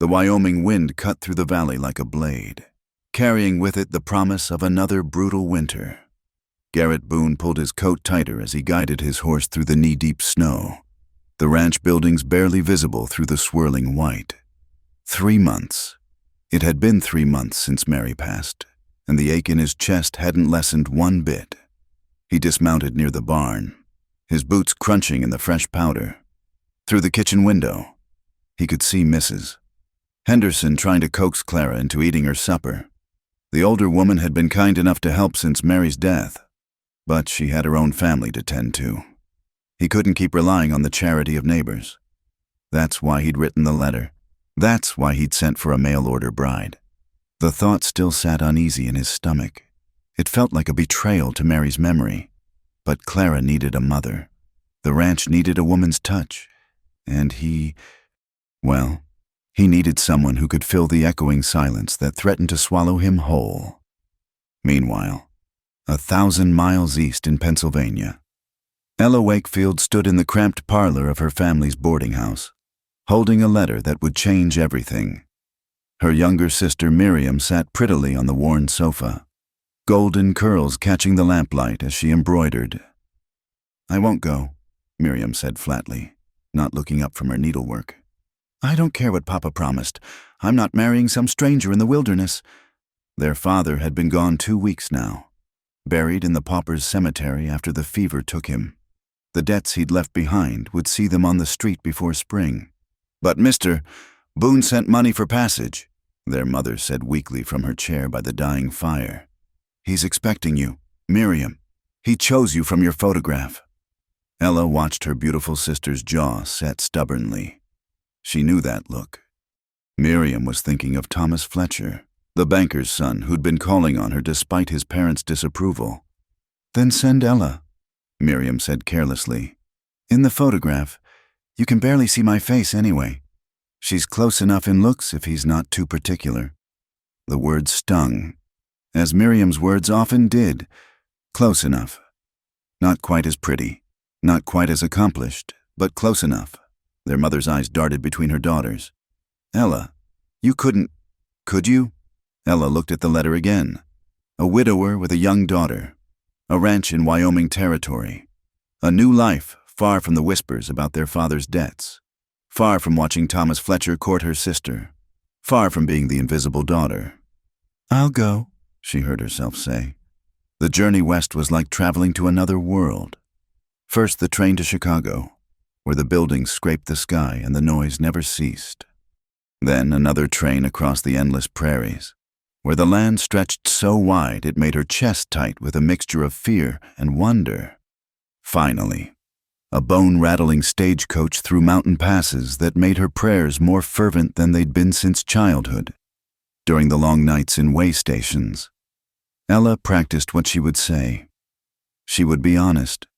The Wyoming wind cut through the valley like a blade, carrying with it the promise of another brutal winter. Garrett Boone pulled his coat tighter as he guided his horse through the knee-deep snow, the ranch buildings barely visible through the swirling white. 3 months. It had been 3 months since Mary passed, and the ache in his chest hadn't lessened one bit. He dismounted near the barn, his boots crunching in the fresh powder. Through the kitchen window, he could see Mrs. Henderson trying to coax Clara into eating her supper. The older woman had been kind enough to help since Mary's death, but she had her own family to tend to. He couldn't keep relying on the charity of neighbors. That's why he'd written the letter. That's why he'd sent for a mail-order bride. The thought still sat uneasy in his stomach. It felt like a betrayal to Mary's memory. But Clara needed a mother. The ranch needed a woman's touch. And he needed someone who could fill the echoing silence that threatened to swallow him whole. Meanwhile, 1,000 miles east in Pennsylvania, Ella Wakefield stood in the cramped parlor of her family's boarding house, holding a letter that would change everything. Her younger sister Miriam sat prettily on the worn sofa, golden curls catching the lamplight as she embroidered. "I won't go," Miriam said flatly, not looking up from her needlework. "I don't care what Papa promised. I'm not marrying some stranger in the wilderness." Their father had been gone 2 weeks now, buried in the pauper's cemetery after the fever took him. The debts he'd left behind would see them on the street before spring. "But Mr. Boone sent money for passage," their mother said weakly from her chair by the dying fire. "He's expecting you, Miriam. He chose you from your photograph." Ella watched her beautiful sister's jaw set stubbornly. She knew that look. Miriam was thinking of Thomas Fletcher, the banker's son who'd been calling on her despite his parents' disapproval. "Then send Ella," Miriam said carelessly. "In the photograph, you can barely see my face anyway. She's close enough in looks if he's not too particular." The words stung, as Miriam's words often did. Close enough. Not quite as pretty, not quite as accomplished, but close enough. Their mother's eyes darted between her daughters. "Ella, you couldn't, could you?" Ella looked at the letter again. A widower with a young daughter. A ranch in Wyoming territory. A new life far from the whispers about their father's debts. Far from watching Thomas Fletcher court her sister. Far from being the invisible daughter. "I'll go," she heard herself say. The journey west was like traveling to another world. First the train to Chicago, where the buildings scraped the sky and the noise never ceased. Then another train across the endless prairies, where the land stretched so wide it made her chest tight with a mixture of fear and wonder. Finally, a bone-rattling stagecoach through mountain passes that made her prayers more fervent than they'd been since childhood. During the long nights in way stations, Ella practiced what she would say. She would be honest.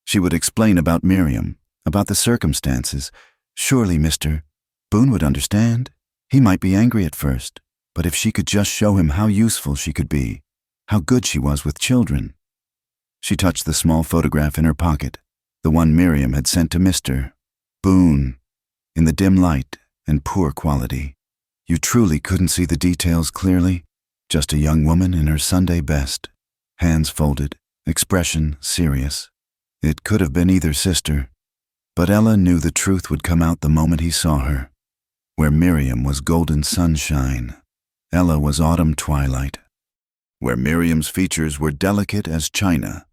She would explain about Miriam, about the circumstances. Surely Mr. Boone would understand. He might be angry at first, but if she could just show him how useful she could be, how good she was with children. She touched the small photograph in her pocket, the one Miriam had sent to Mr. Boone, in the dim light and poor quality. You truly couldn't see the details clearly? Just a young woman in her Sunday best, hands folded, expression serious. It could have been either sister, but Ella knew the truth would come out the moment he saw her. Where Miriam was golden sunshine, Ella was autumn twilight. Where Miriam's features were delicate as china,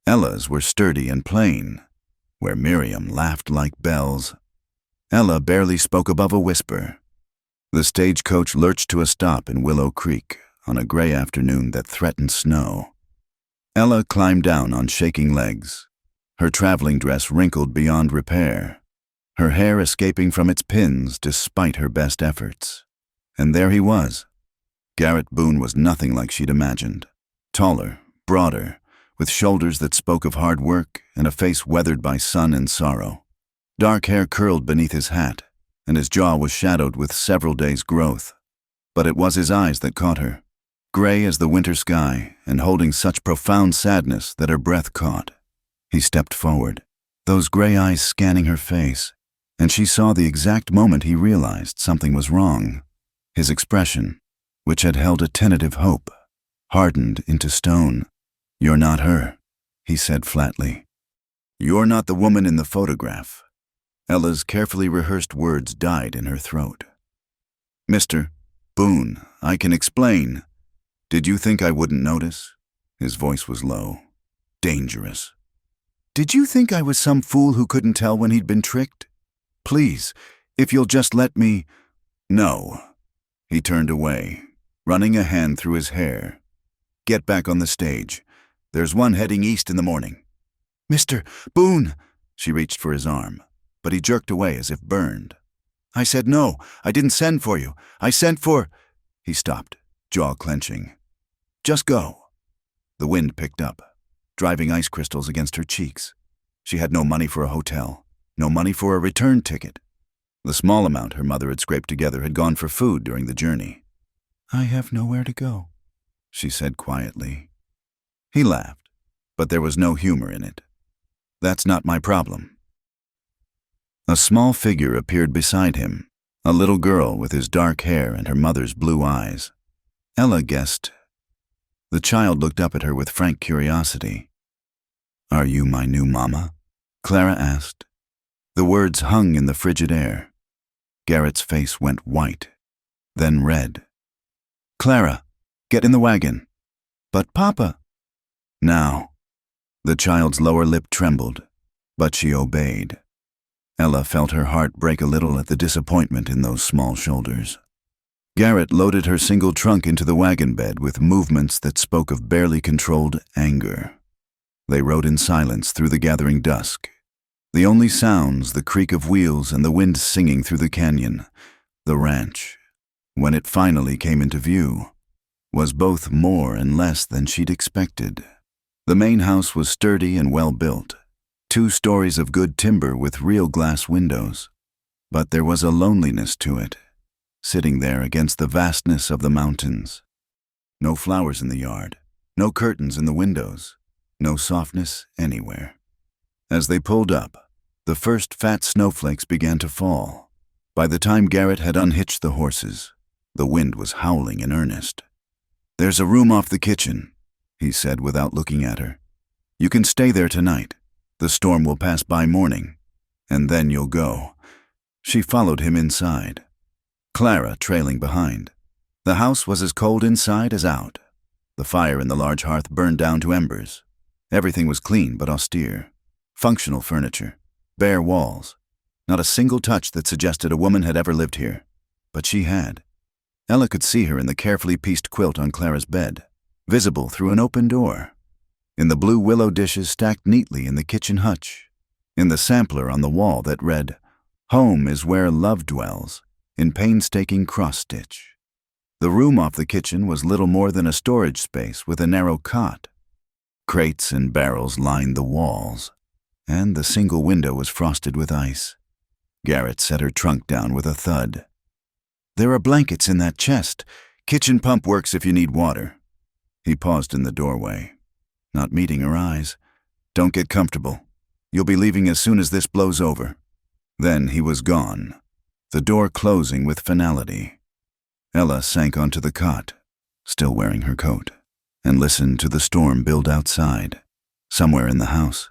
Ella's were sturdy and plain. Where Miriam laughed like bells, Ella barely spoke above a whisper. The stagecoach lurched to a stop in Willow Creek on a gray afternoon that threatened snow. Ella climbed down on shaking legs, her traveling dress wrinkled beyond repair, her hair escaping from its pins despite her best efforts. And there he was. Garrett Boone was nothing like she'd imagined. Taller, broader, with shoulders that spoke of hard work and a face weathered by sun and sorrow. Dark hair curled beneath his hat, and his jaw was shadowed with several days' growth. But it was his eyes that caught her, gray as the winter sky and holding such profound sadness that her breath caught. He stepped forward, those gray eyes scanning her face, and she saw the exact moment he realized something was wrong. His expression, which had held a tentative hope, hardened into stone. "You're not her," he said flatly. "You're not the woman in the photograph." Ella's carefully rehearsed words died in her throat. "Mr. Boone, I can explain. Did you think I wouldn't notice?" His voice was low. Dangerous. "Did you think I was some fool who couldn't tell when he'd been tricked? Please, if you'll just let me—" "No." He turned away, running a hand through his hair. "Get back on the stage. There's one heading east in the morning." "Mr. Boone!" She reached for his arm, but he jerked away as if burned. "I said no. I didn't send for you. I sent for—" He stopped, jaw clenching. "Just go." The wind picked up, driving ice crystals against her cheeks. She had no money for a hotel, no money for a return ticket. The small amount her mother had scraped together had gone for food during the journey. "I have nowhere to go," she said quietly. He laughed, but there was no humor in it. "That's not my problem." A small figure appeared beside him, a little girl with his dark hair and her mother's blue eyes. Ella guessed. The child looked up at her with frank curiosity. "Are you my new mama?" Clara asked. The words hung in the frigid air. Garrett's face went white, then red. "Clara, get in the wagon." "But Papa—" "Now." The child's lower lip trembled, but she obeyed. Ella felt her heart break a little at the disappointment in those small shoulders. Garrett loaded her single trunk into the wagon bed with movements that spoke of barely controlled anger. They rode in silence through the gathering dusk. The only sounds, the creak of wheels and the wind singing through the canyon. The ranch, when it finally came into view, was both more and less than she'd expected. The main house was sturdy and well built, 2 stories of good timber with real glass windows. But there was a loneliness to it, sitting there against the vastness of the mountains. No flowers in the yard, no curtains in the windows, no softness anywhere. As they pulled up, the first fat snowflakes began to fall. By the time Garrett had unhitched the horses, the wind was howling in earnest. "There's a room off the kitchen," he said without looking at her. "You can stay there tonight. The storm will pass by morning, and then you'll go." She followed him inside, Clara trailing behind. The house was as cold inside as out. The fire in the large hearth burned down to embers. Everything was clean but austere. Functional furniture, bare walls. Not a single touch that suggested a woman had ever lived here. But she had. Ella could see her in the carefully pieced quilt on Clara's bed, visible through an open door. In the blue willow dishes stacked neatly in the kitchen hutch. In the sampler on the wall that read, "Home is where love dwells," in painstaking cross-stitch. The room off the kitchen was little more than a storage space with a narrow cot. Crates and barrels lined the walls, and the single window was frosted with ice. Garrett set her trunk down with a thud. "There are blankets in that chest. Kitchen pump works if you need water." He paused in the doorway, not meeting her eyes. "Don't get comfortable. You'll be leaving as soon as this blows over." Then he was gone, the door closing with finality. Ella sank onto the cot, still wearing her coat, and listened to the storm build outside, somewhere in the house.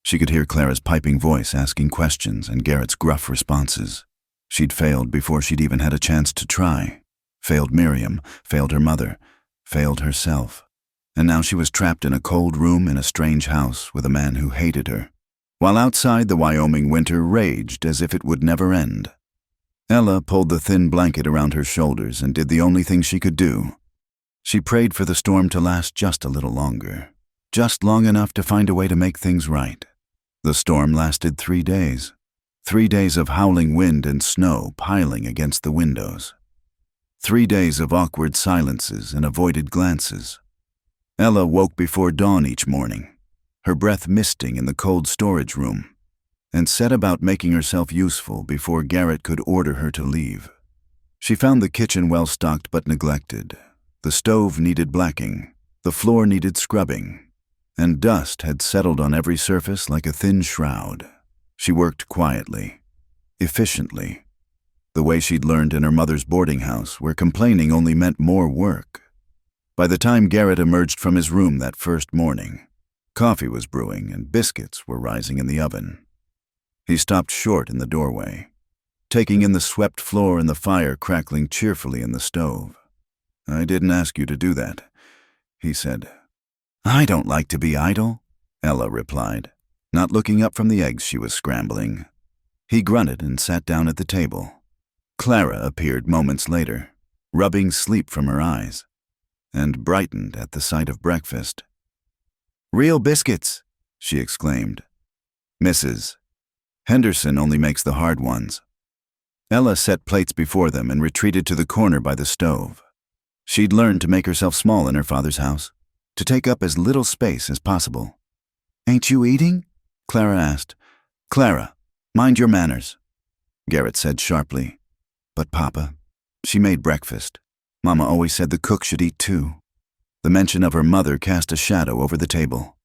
She could hear Clara's piping voice asking questions and Garrett's gruff responses. She'd failed before she'd even had a chance to try. Failed Miriam, failed her mother, failed herself. And now she was trapped in a cold room in a strange house with a man who hated her, while outside the Wyoming winter raged as if it would never end. Ella pulled the thin blanket around her shoulders and did the only thing she could do. She prayed for the storm to last just a little longer, just long enough to find a way to make things right. The storm lasted 3 days. 3 days of howling wind and snow piling against the windows. 3 days of awkward silences and avoided glances. Ella woke before dawn each morning, her breath misting in the cold storage room, and set about making herself useful before Garrett could order her to leave. She found the kitchen well-stocked but neglected. The stove needed blacking, the floor needed scrubbing, and dust had settled on every surface like a thin shroud. She worked quietly, efficiently. the way she'd learned in her mother's boarding house, where complaining only meant more work. By the time Garrett emerged from his room that first morning, coffee was brewing and biscuits were rising in the oven. He stopped short in the doorway, taking in the swept floor and the fire crackling cheerfully in the stove. "I didn't ask you to do that," he said. "I don't like to be idle," Ella replied, not looking up from the eggs she was scrambling. He grunted and sat down at the table. Clara appeared moments later, rubbing sleep from her eyes, and brightened at the sight of breakfast. "Real biscuits," she exclaimed. "Mrs. Henderson only makes the hard ones." Ella set plates before them and retreated to the corner by the stove. She'd learned to make herself small in her father's house, to take up as little space as possible. "Ain't you eating?" Clara asked. "Clara, mind your manners," Garrett said sharply. "But Papa, she made breakfast. Mama always said the cook should eat too." The mention of her mother cast a shadow over the table.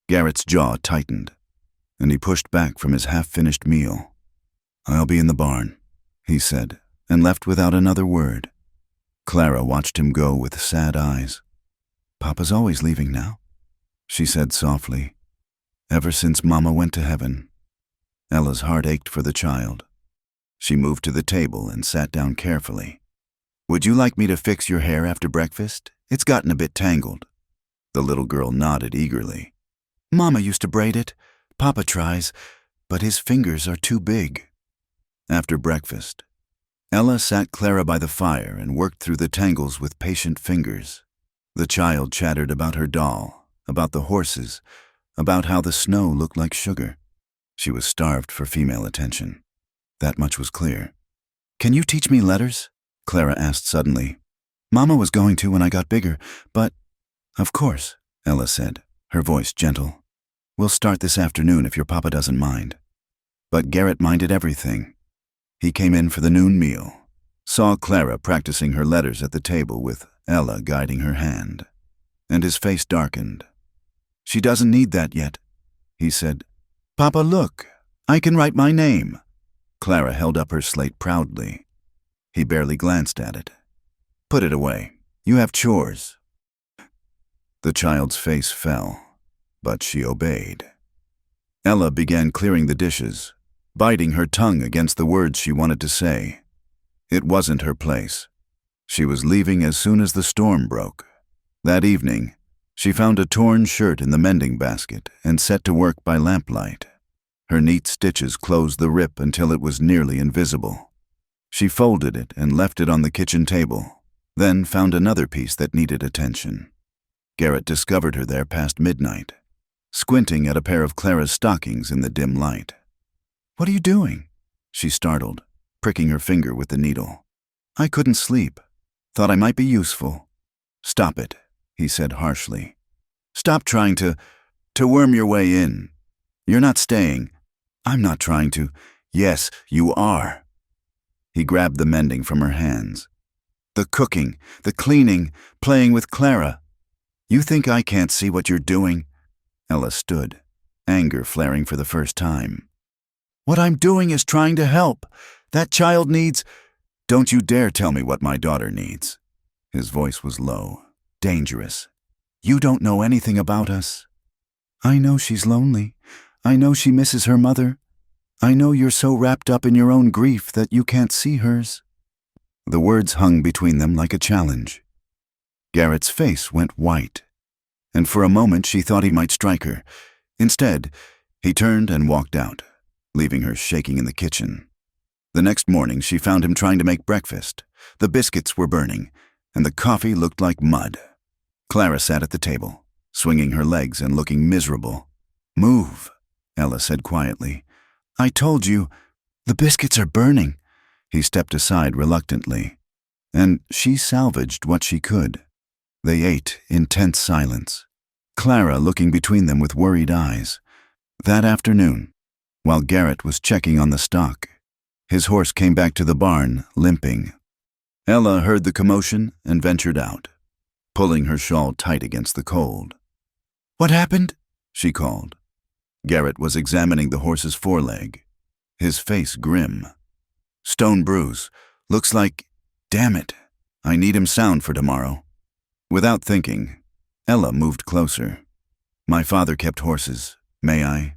Garrett's jaw tightened, and he pushed back from his half-finished meal. "I'll be in the barn," he said, and left without another word. Clara watched him go with sad eyes. "Papa's always leaving now," she said softly. "Ever since Mama went to heaven." Ella's heart ached for the child. She moved to the table and sat down carefully. "Would you like me to fix your hair after breakfast? It's gotten a bit tangled." The little girl nodded eagerly. "Mama used to braid it. Papa tries, but his fingers are too big." After breakfast, Ella sat Clara by the fire and worked through the tangles with patient fingers. The child chattered about her doll, about the horses, about how the snow looked like sugar. She was starved for female attention. That much was clear. "Can you teach me letters?" Clara asked suddenly. "Mama was going to when I got bigger, but—" "Of course," Ella said, her voice gentle. "We'll start this afternoon if your papa doesn't mind." But Garrett minded everything. He came in for the noon meal, saw Clara practicing her letters at the table with Ella guiding her hand, and his face darkened. "She doesn't need that yet," he said. "Papa, look, I can write my name." Clara held up her slate proudly. He barely glanced at it. "Put it away. You have chores." The child's face fell, but she obeyed. Ella began clearing the dishes, biting her tongue against the words she wanted to say. It wasn't her place. She was leaving as soon as the storm broke. That evening, she found a torn shirt in the mending basket and set to work by lamplight. Her neat stitches closed the rip until it was nearly invisible. She folded it and left it on the kitchen table, then found another piece that needed attention. Garrett discovered her there past midnight, squinting at a pair of Clara's stockings in the dim light. "What are you doing?" she startled, pricking her finger with the needle. "I couldn't sleep. Thought I might be useful." "Stop it," he said harshly. "Stop trying to worm your way in. You're not staying." "I'm not trying to." "Yes, you are." He grabbed the mending from her hands. "The cooking, the cleaning, playing with Clara. You think I can't see what you're doing?" Ella stood, anger flaring for the first time. "What I'm doing is trying to help. That child needs—" "Don't you dare tell me what my daughter needs." His voice was low, dangerous. "You don't know anything about us." "I know she's lonely. I know she misses her mother. I know you're so wrapped up in your own grief that you can't see hers." The words hung between them like a challenge. Garrett's face went white, and for a moment she thought he might strike her. Instead, he turned and walked out, leaving her shaking in the kitchen. The next morning, she found him trying to make breakfast. The biscuits were burning, and the coffee looked like mud. Clara sat at the table, swinging her legs and looking miserable. "Move," Ella said quietly. "I told you, the biscuits are burning." He stepped aside reluctantly, and she salvaged what she could. They ate in tense silence, Clara looking between them with worried eyes. That afternoon, while Garrett was checking on the stock, his horse came back to the barn, limping. Ella heard the commotion and ventured out, pulling her shawl tight against the cold. "What happened?" she called. Garrett was examining the horse's foreleg, his face grim. Stone bruise. Looks like... Damn it. I need him sound for tomorrow. Without thinking, Ella moved closer. My father kept horses. May I?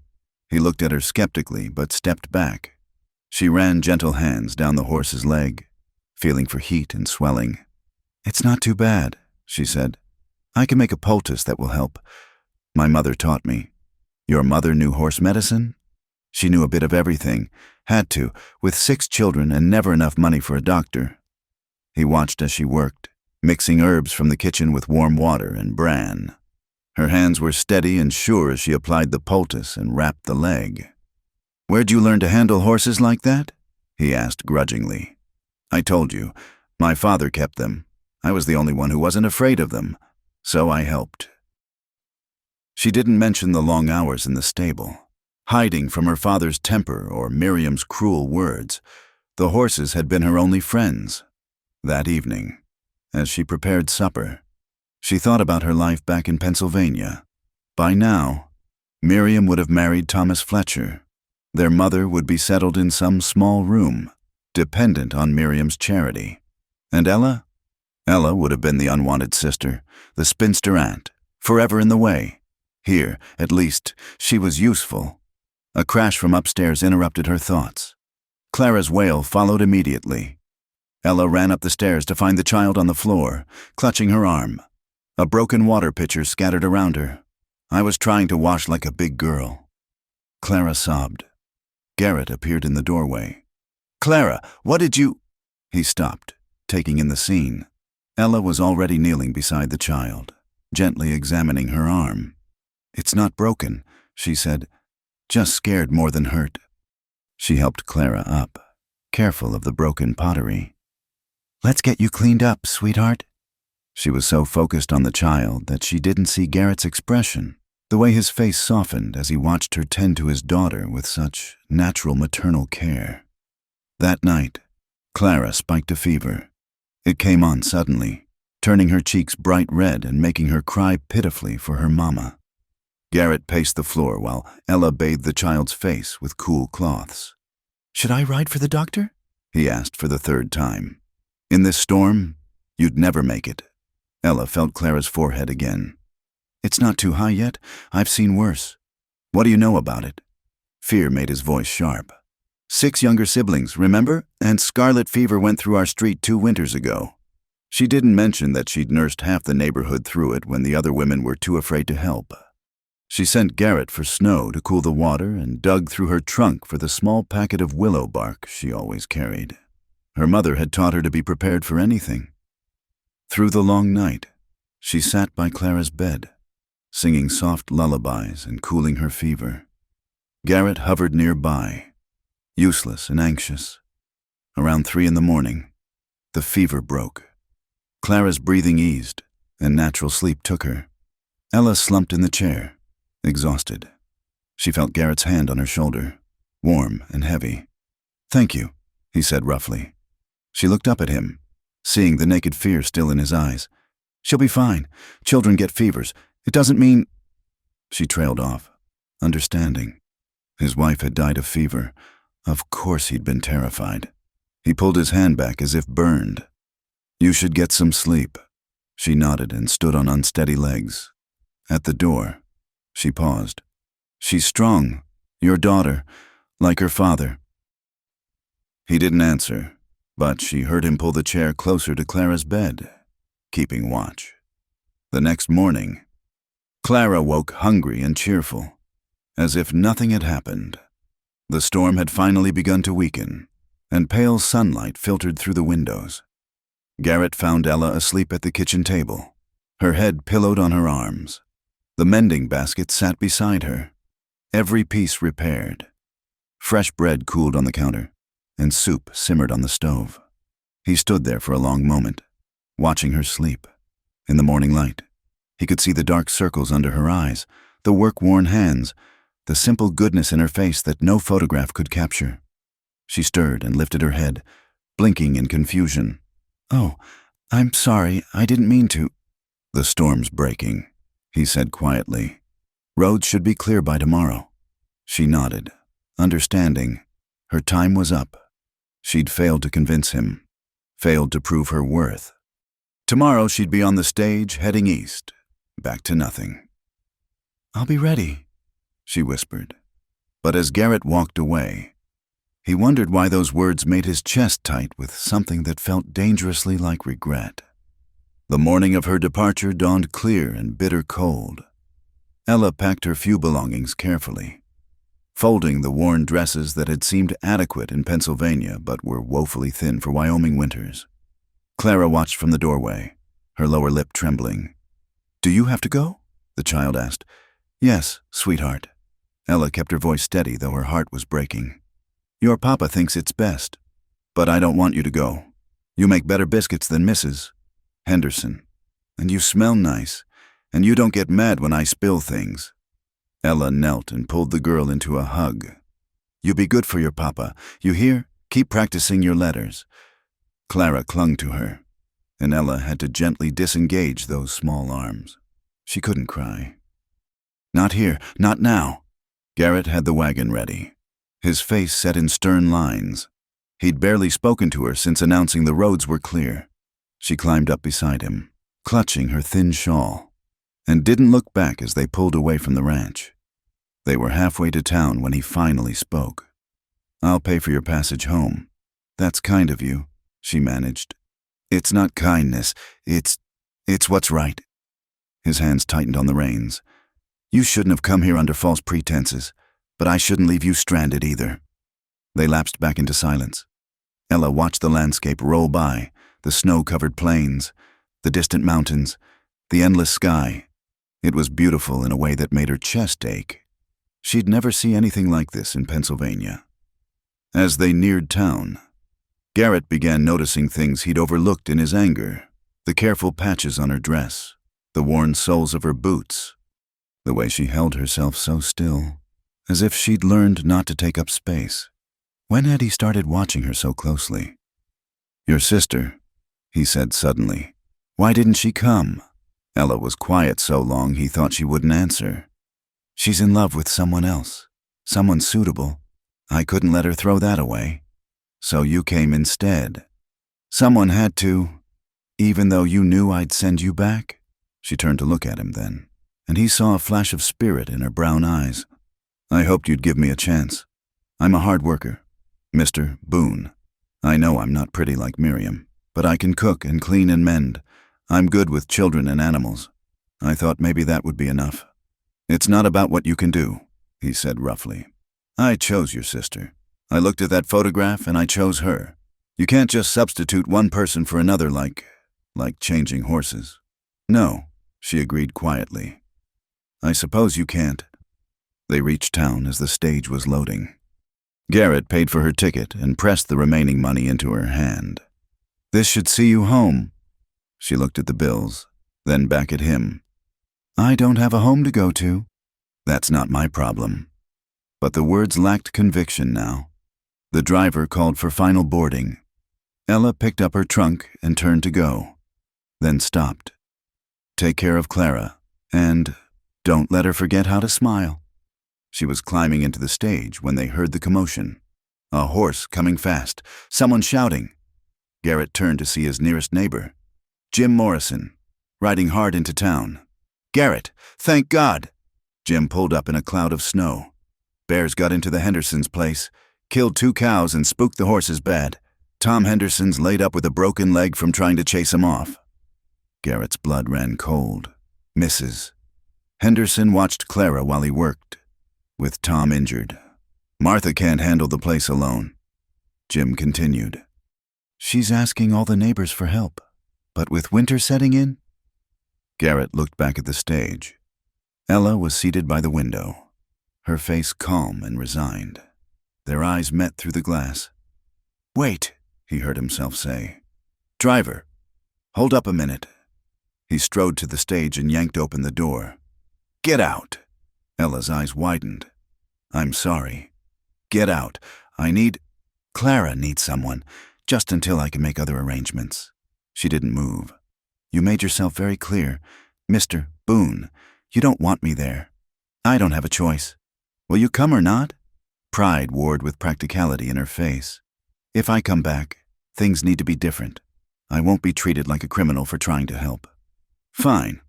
He looked at her skeptically, but stepped back. She ran gentle hands down the horse's leg, feeling for heat and swelling. It's not too bad, she said. I can make a poultice that will help. My mother taught me. Your mother knew horse medicine? She knew a bit of everything. Had to, with 6 children and never enough money for a doctor. He watched as she worked, mixing herbs from the kitchen with warm water and bran. Her hands were steady and sure as she applied the poultice and wrapped the leg. Where'd you learn to handle horses like that? He asked grudgingly. I told you, my father kept them. I was the only one who wasn't afraid of them, so I helped. She didn't mention the long hours in the stable, hiding from her father's temper or Miriam's cruel words. The horses had been her only friends. That evening, as she prepared supper, she thought about her life back in Pennsylvania. By now, Miriam would have married Thomas Fletcher. Their mother would be settled in some small room, dependent on Miriam's charity. And Ella? Ella would have been the unwanted sister, the spinster aunt, forever in the way. Here, at least, she was useful. A crash from upstairs interrupted her thoughts. Clara's wail followed immediately. Ella ran up the stairs to find the child on the floor, clutching her arm. A broken water pitcher scattered around her. I was trying to wash like a big girl. Clara sobbed. Garrett appeared in the doorway. Clara, what did you... He stopped, taking in the scene. Ella was already kneeling beside the child, gently examining her arm. It's not broken, she said, just scared more than hurt. She helped Clara up, careful of the broken pottery. Let's get you cleaned up, sweetheart. She was so focused on the child that she didn't see Garrett's expression, the way his face softened as he watched her tend to his daughter with such natural maternal care. That night, Clara spiked a fever. It came on suddenly, turning her cheeks bright red and making her cry pitifully for her mama. Garrett paced the floor while Ella bathed the child's face with cool cloths. Should I ride for the doctor? He asked for the 3rd time. In this storm, you'd never make it. Ella felt Clara's forehead again. It's not too high yet. I've seen worse. What do you know about it? Fear made his voice sharp. 6 younger siblings, remember? And scarlet fever went through our street 2 winters ago. She didn't mention that she'd nursed half the neighborhood through it when the other women were too afraid to help. She sent Garrett for snow to cool the water and dug through her trunk for the small packet of willow bark she always carried. Her mother had taught her to be prepared for anything. Through the long night, she sat by Clara's bed, singing soft lullabies and cooling her fever. Garrett hovered nearby, useless and anxious. Around 3 a.m, the fever broke. Clara's breathing eased, and natural sleep took her. Ella slumped in the chair, exhausted. She felt Garrett's hand on her shoulder, warm and heavy. Thank you, he said roughly. She looked up at him, seeing the naked fear still in his eyes. She'll be fine. Children get fevers. It doesn't mean... She trailed off, understanding. His wife had died of fever. Of course he'd been terrified. He pulled his hand back as if burned. You should get some sleep. She nodded and stood on unsteady legs. At the door, she paused. She's strong. Your daughter. Like her father. He didn't answer, but she heard him pull the chair closer to Clara's bed, keeping watch. The next morning, Clara woke hungry and cheerful, as if nothing had happened. The storm had finally begun to weaken, and pale sunlight filtered through the windows. Garrett found Ella asleep at the kitchen table, her head pillowed on her arms. The mending basket sat beside her, every piece repaired. Fresh bread cooled on the counter, and soup simmered on the stove. He stood there for a long moment, watching her sleep. In the morning light, he could see the dark circles under her eyes, the work-worn hands, the simple goodness in her face that no photograph could capture. She stirred and lifted her head, blinking in confusion. Oh, I'm sorry, I didn't mean to. The storm's breaking, he said quietly. Roads should be clear by tomorrow. She nodded, understanding. Her time was up. She'd failed to convince him, failed to prove her worth. Tomorrow she'd be on the stage, heading east, back to nothing. "I'll be ready," she whispered. But as Garrett walked away, he wondered why those words made his chest tight with something that felt dangerously like regret. The morning of her departure dawned clear and bitter cold. Ella packed her few belongings carefully, folding the worn dresses that had seemed adequate in Pennsylvania but were woefully thin for Wyoming winters. Clara watched from the doorway, her lower lip trembling. "Do you have to go?" the child asked. "Yes, sweetheart." Ella kept her voice steady, though her heart was breaking. "Your papa thinks it's best, but I don't want you to go. You make better biscuits than Mrs. Henderson, and you smell nice, and you don't get mad when I spill things." Ella knelt and pulled the girl into a hug. "You be good for your papa, you hear? Keep practicing your letters." Clara clung to her, and Ella had to gently disengage those small arms. She couldn't cry. "Not here, not now." Garrett had the wagon ready, his face set in stern lines. He'd barely spoken to her since announcing the roads were clear. She climbed up beside him, clutching her thin shawl, and didn't look back as they pulled away from the ranch. They were halfway to town when he finally spoke. "I'll pay for your passage home." "That's kind of you," she managed. "It's not kindness, it's what's right." His hands tightened on the reins. "You shouldn't have come here under false pretenses, but I shouldn't leave you stranded either." They lapsed back into silence. Ella watched the landscape roll by, the snow-covered plains, the distant mountains, the endless sky. It was beautiful in a way that made her chest ache. She'd never see anything like this in Pennsylvania. As they neared town, Garrett began noticing things he'd overlooked in his anger: the careful patches on her dress, the worn soles of her boots, the way she held herself so still, as if she'd learned not to take up space. When had he started watching her so closely? "Your sister," he said suddenly. "Why didn't she come?" Ella was quiet so long he thought she wouldn't answer. "She's in love with someone else, someone suitable. I couldn't let her throw that away. So you came instead. Someone had to, even though you knew I'd send you back?" She turned to look at him then, and he saw a flash of spirit in her brown eyes. "I hoped you'd give me a chance. I'm a hard worker, Mr. Boone. I know I'm not pretty like Miriam, but I can cook and clean and mend. I'm good with children and animals. I thought maybe that would be enough." "It's not about what you can do," he said roughly. "I chose your sister. I looked at that photograph and I chose her. You can't just substitute one person for another like changing horses." "No," she agreed quietly. "I suppose you can't." They reached town as the stage was loading. Garrett paid for her ticket and pressed the remaining money into her hand. "This should see you home." She looked at the bills, then back at him. "I don't have a home to go to." "That's not my problem." But the words lacked conviction now. The driver called for final boarding. Ella picked up her trunk and turned to go, then stopped. "Take care of Clara, and don't let her forget how to smile." She was climbing into the stage when they heard the commotion. A horse coming fast, someone shouting. Garrett turned to see his nearest neighbor, Jim Morrison, riding hard into town. "Garrett, thank God!" Jim pulled up in a cloud of snow. "Bears got into the Hendersons' place, killed 2 cows and spooked the horses bad. Tom Henderson's laid up with a broken leg from trying to chase him off." Garrett's blood ran cold. Mrs. Henderson watched Clara while he worked, with Tom injured. "Martha can't handle the place alone." Jim continued. "She's asking all the neighbors for help, but with winter setting in?" Garrett looked back at the stage. Ella was seated by the window, her face calm and resigned. Their eyes met through the glass. "Wait," he heard himself say. "Driver, hold up a minute." He strode to the stage and yanked open the door. "Get out." Ella's eyes widened. "I'm sorry." "Get out. Clara needs someone, just until I can make other arrangements." She didn't move. "You made yourself very clear. Mr. Boone, you don't want me there. I don't have a choice. Will you come or not?" Pride warred with practicality in her face. If I come back, things need to be different. I won't be treated like a criminal for trying to help. Fine.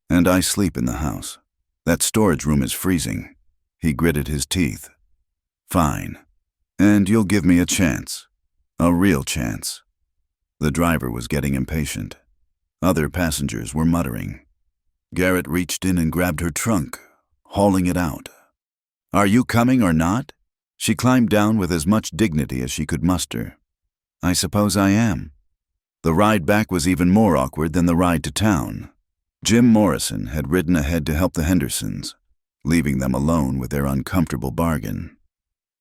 And I sleep in the house. That storage room is freezing. He gritted his teeth. Fine. And you'll give me a chance. A real chance. The driver was getting impatient. Other passengers were muttering. Garrett reached in and grabbed her trunk, hauling it out. Are you coming or not? She climbed down with as much dignity as she could muster. I suppose I am. The ride back was even more awkward than the ride to town. Jim Morrison had ridden ahead to help the Hendersons, leaving them alone with their uncomfortable bargain.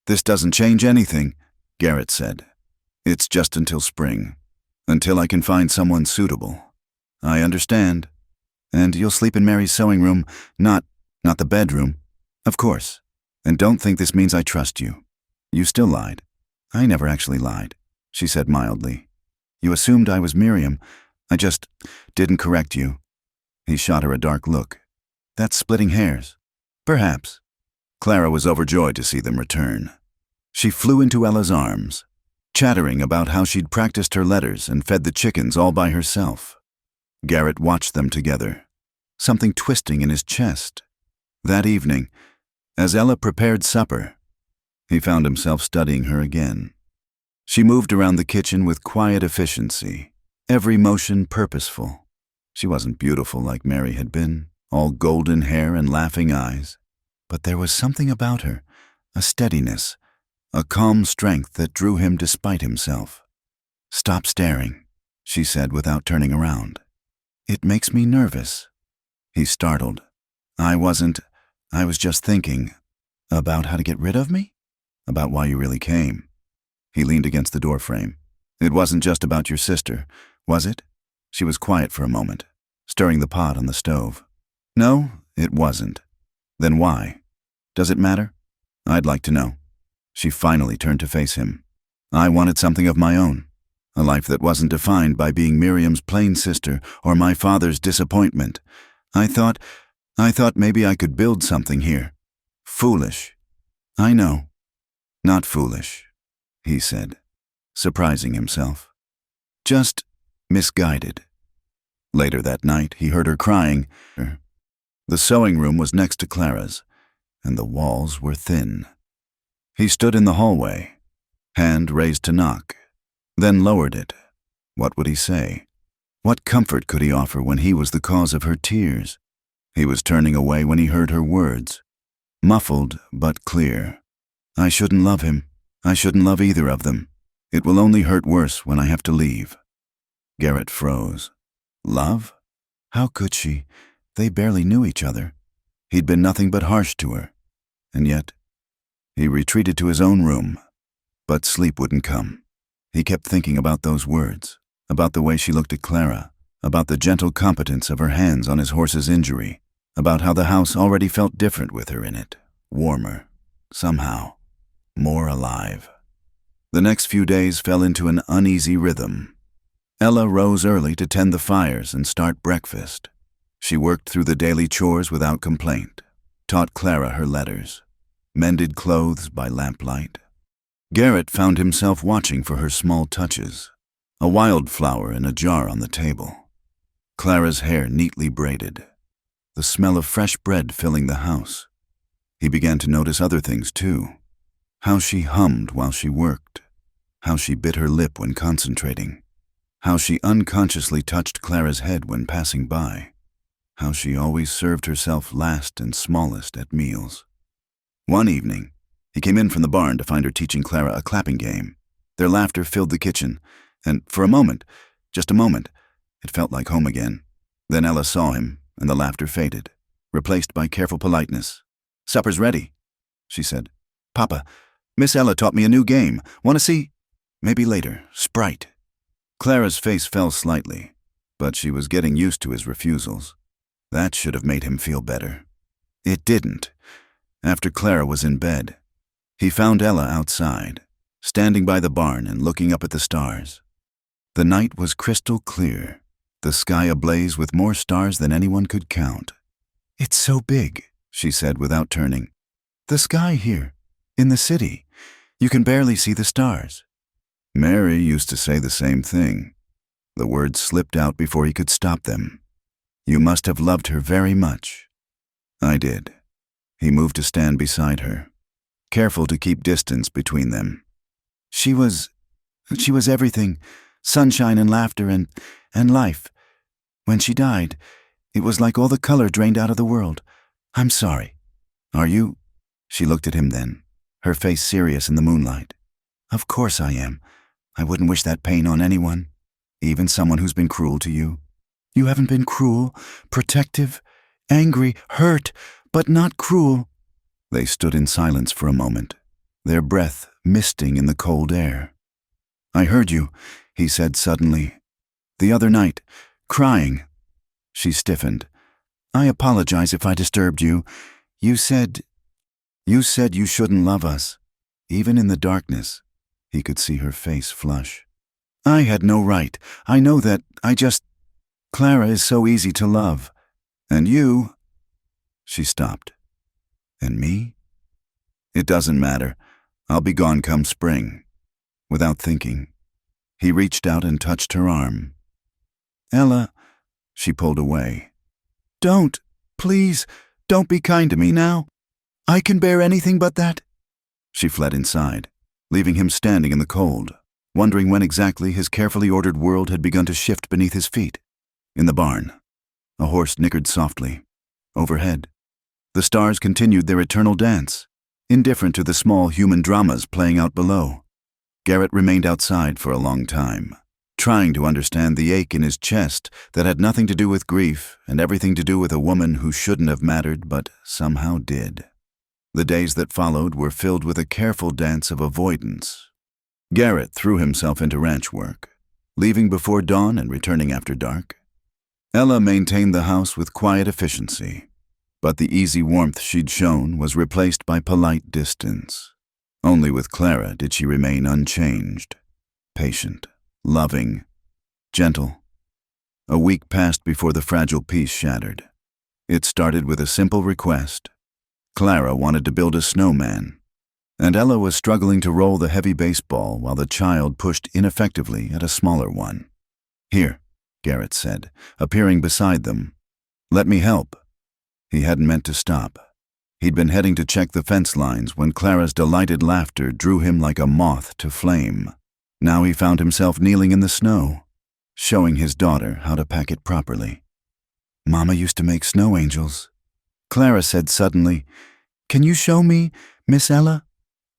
This doesn't change anything, Garrett said. It's just until spring, until I can find someone suitable. I understand. And you'll sleep in Mary's sewing room, not the bedroom. Of course. And don't think this means I trust you. You still lied. I never actually lied, she said mildly. You assumed I was Miriam. I just didn't correct you. He shot her a dark look. That's splitting hairs. Perhaps. Clara was overjoyed to see them return. She flew into Ella's arms, chattering about how she'd practiced her letters and fed the chickens all by herself. Garrett watched them together, something twisting in his chest. That evening, as Ella prepared supper, he found himself studying her again. She moved around the kitchen with quiet efficiency, every motion purposeful. She wasn't beautiful like Mary had been, all golden hair and laughing eyes, but there was something about her, a steadiness, a calm strength that drew him despite himself. Stop staring, she said without turning around. It makes me nervous. He startled. I was just thinking. About how to get rid of me? About why you really came. He leaned against the doorframe. It wasn't just about your sister, was it? She was quiet for a moment, stirring the pot on the stove. No, it wasn't. Then why? Does it matter? I'd like to know. She finally turned to face him. I wanted something of my own, a life that wasn't defined by being Miriam's plain sister or my father's disappointment. I thought maybe I could build something here. Foolish. I know. Not foolish, he said, surprising himself. Just misguided. Later that night, he heard her crying. The sewing room was next to Clara's, and the walls were thin. He stood in the hallway, hand raised to knock, then lowered it. What would he say? What comfort could he offer when he was the cause of her tears? He was turning away when he heard her words, muffled but clear. I shouldn't love him. I shouldn't love either of them. It will only hurt worse when I have to leave. Garrett froze. Love? How could she? They barely knew each other. He'd been nothing but harsh to her. And yet, he retreated to his own room. But sleep wouldn't come. He kept thinking about those words, about the way she looked at Clara, about the gentle competence of her hands on his horse's injury, about how the house already felt different with her in it, warmer, somehow, more alive. The next few days fell into an uneasy rhythm. Ella rose early to tend the fires and start breakfast. She worked through the daily chores without complaint, taught Clara her letters, mended clothes by lamplight. Garrett found himself watching for her small touches, a wildflower in a jar on the table, Clara's hair neatly braided, the smell of fresh bread filling the house. He began to notice other things too, how she hummed while she worked, how she bit her lip when concentrating, how she unconsciously touched Clara's head when passing by, how she always served herself last and smallest at meals. One evening, he came in from the barn to find her teaching Clara a clapping game. Their laughter filled the kitchen, and for a moment, just a moment, it felt like home again. Then Ella saw him, and the laughter faded, replaced by careful politeness. Supper's ready, she said. Papa, Miss Ella taught me a new game. Want to see? Maybe later. Sprite. Clara's face fell slightly, but she was getting used to his refusals. That should have made him feel better. It didn't. After Clara was in bed, he found Ella outside, standing by the barn and looking up at the stars. The night was crystal clear, the sky ablaze with more stars than anyone could count. It's so big, she said without turning. The sky here, in the city, you can barely see the stars. Mary used to say the same thing. The words slipped out before he could stop them. You must have loved her very much. I did. He moved to stand beside her, careful to keep distance between them. She was everything, sunshine and laughter and life. When she died, it was like all the color drained out of the world. I'm sorry. Are you? She looked at him then, her face serious in the moonlight. Of course I am. I wouldn't wish that pain on anyone, even someone who's been cruel to you. You haven't been cruel, protective, angry, hurt, but not cruel. They stood in silence for a moment, their breath misting in the cold air. I heard you, he said suddenly. The other night, crying. She stiffened. I apologize if I disturbed you. You said you shouldn't love us, even in the darkness. He could see her face flush. I had no right. I know that. Clara is so easy to love. And you... She stopped. And me? It doesn't matter. I'll be gone come spring. Without thinking, he reached out and touched her arm. Ella, she pulled away. Don't, please, don't be kind to me now. I can bear anything but that. She fled inside, leaving him standing in the cold, wondering when exactly his carefully ordered world had begun to shift beneath his feet. In the barn, a horse nickered softly. Overhead, the stars continued their eternal dance, indifferent to the small human dramas playing out below. Garrett remained outside for a long time, trying to understand the ache in his chest that had nothing to do with grief and everything to do with a woman who shouldn't have mattered but somehow did. The days that followed were filled with a careful dance of avoidance. Garrett threw himself into ranch work, leaving before dawn and returning after dark. Ella maintained the house with quiet efficiency, but the easy warmth she'd shown was replaced by polite distance. Only with Clara did she remain unchanged, patient, loving, gentle. A week passed before the fragile peace shattered. It started with a simple request. Clara wanted to build a snowman, and Ella was struggling to roll the heavy baseball while the child pushed ineffectively at a smaller one. Here, Garrett said, appearing beside them. Let me help. He hadn't meant to stop. He'd been heading to check the fence lines when Clara's delighted laughter drew him like a moth to flame. Now he found himself kneeling in the snow, showing his daughter how to pack it properly. Mama used to make snow angels. Clara said suddenly, Can you show me, Miss Ella?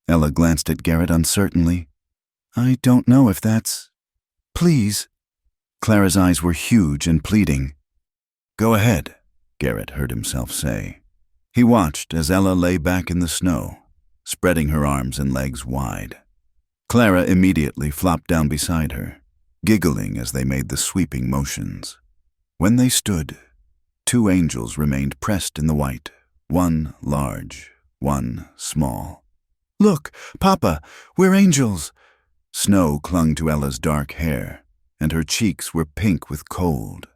Ella glanced at Garrett uncertainly. I don't know if that's... Please. Clara's eyes were huge and pleading. Go ahead, Garrett heard himself say. He watched as Ella lay back in the snow, spreading her arms and legs wide. Clara immediately flopped down beside her, giggling as they made the sweeping motions. When they stood, two angels remained pressed in the white, one large, one small. Look, Papa, we're angels. Snow clung to Ella's dark hair, and her cheeks were pink with cold.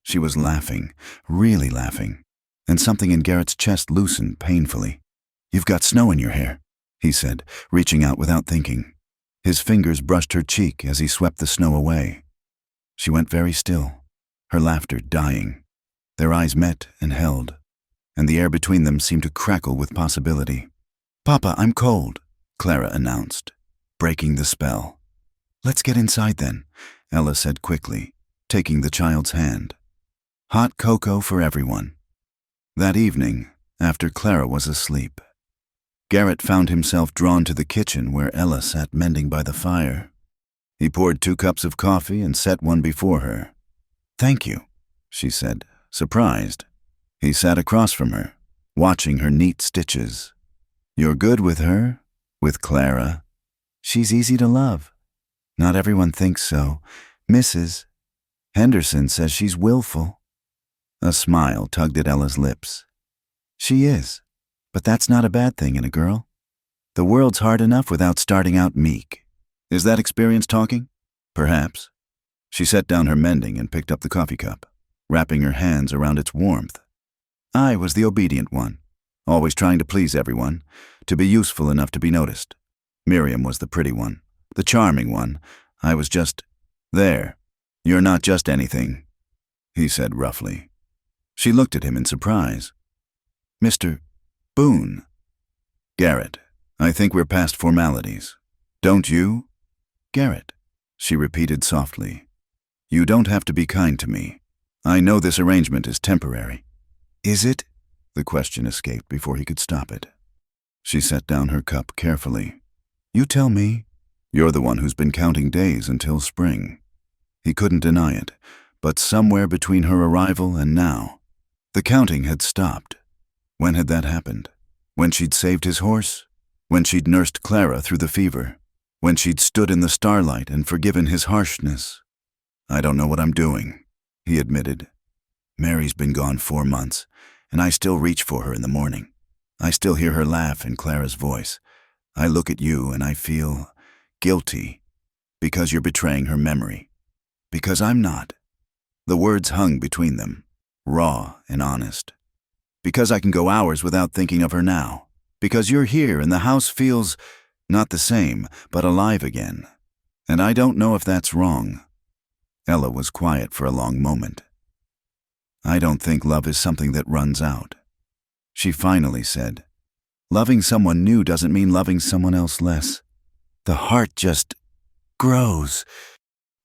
She was laughing, really laughing, and something in Garrett's chest loosened painfully. You've got snow in your hair, he said, reaching out without thinking. His fingers brushed her cheek as he swept the snow away. She went very still, her laughter dying. Their eyes met and held, and the air between them seemed to crackle with possibility. Papa, I'm cold, Clara announced, breaking the spell. Let's get inside then, Ella said quickly, taking the child's hand. Hot cocoa for everyone. That evening, after Clara was asleep, Garrett found himself drawn to the kitchen where Ella sat mending by the fire. He poured 2 cups of coffee and set one before her. Thank you, she said, surprised. He sat across from her, watching her neat stitches. You're good with her? With Clara? She's easy to love. Not everyone thinks so. Mrs. Henderson says she's willful. A smile tugged at Ella's lips. She is, but that's not a bad thing in a girl. The world's hard enough without starting out meek. Is that experience talking? Perhaps. She set down her mending and picked up the coffee cup, wrapping her hands around its warmth. I was the obedient one, always trying to please everyone, to be useful enough to be noticed. Miriam was the pretty one, The charming one. I was just there. You're not just anything, he said roughly. She looked at him in surprise. Mr. Boone. Garrett, I think we're past formalities. Don't you? Garrett, she repeated softly. You don't have to be kind to me. I know this arrangement is temporary. Is it? The question escaped before he could stop it. She set down her cup carefully. You tell me. You're the one who's been counting days until spring. He couldn't deny it, but somewhere between her arrival and now, the counting had stopped. When had that happened? When she'd saved his horse? When she'd nursed Clara through the fever? When she'd stood in the starlight and forgiven his harshness? I don't know what I'm doing, he admitted. Mary's been gone 4 months, and I still reach for her in the morning. I still hear her laugh in Clara's voice. I look at you and I feel guilty because you're betraying her memory. Because I'm not. The words hung between them, raw and honest. Because I can go hours without thinking of her now. Because you're here and the house feels not the same, but alive again. And I don't know if that's wrong. Ella was quiet for a long moment. I don't think love is something that runs out. She finally said, loving someone new doesn't mean loving someone else less. The heart just grows.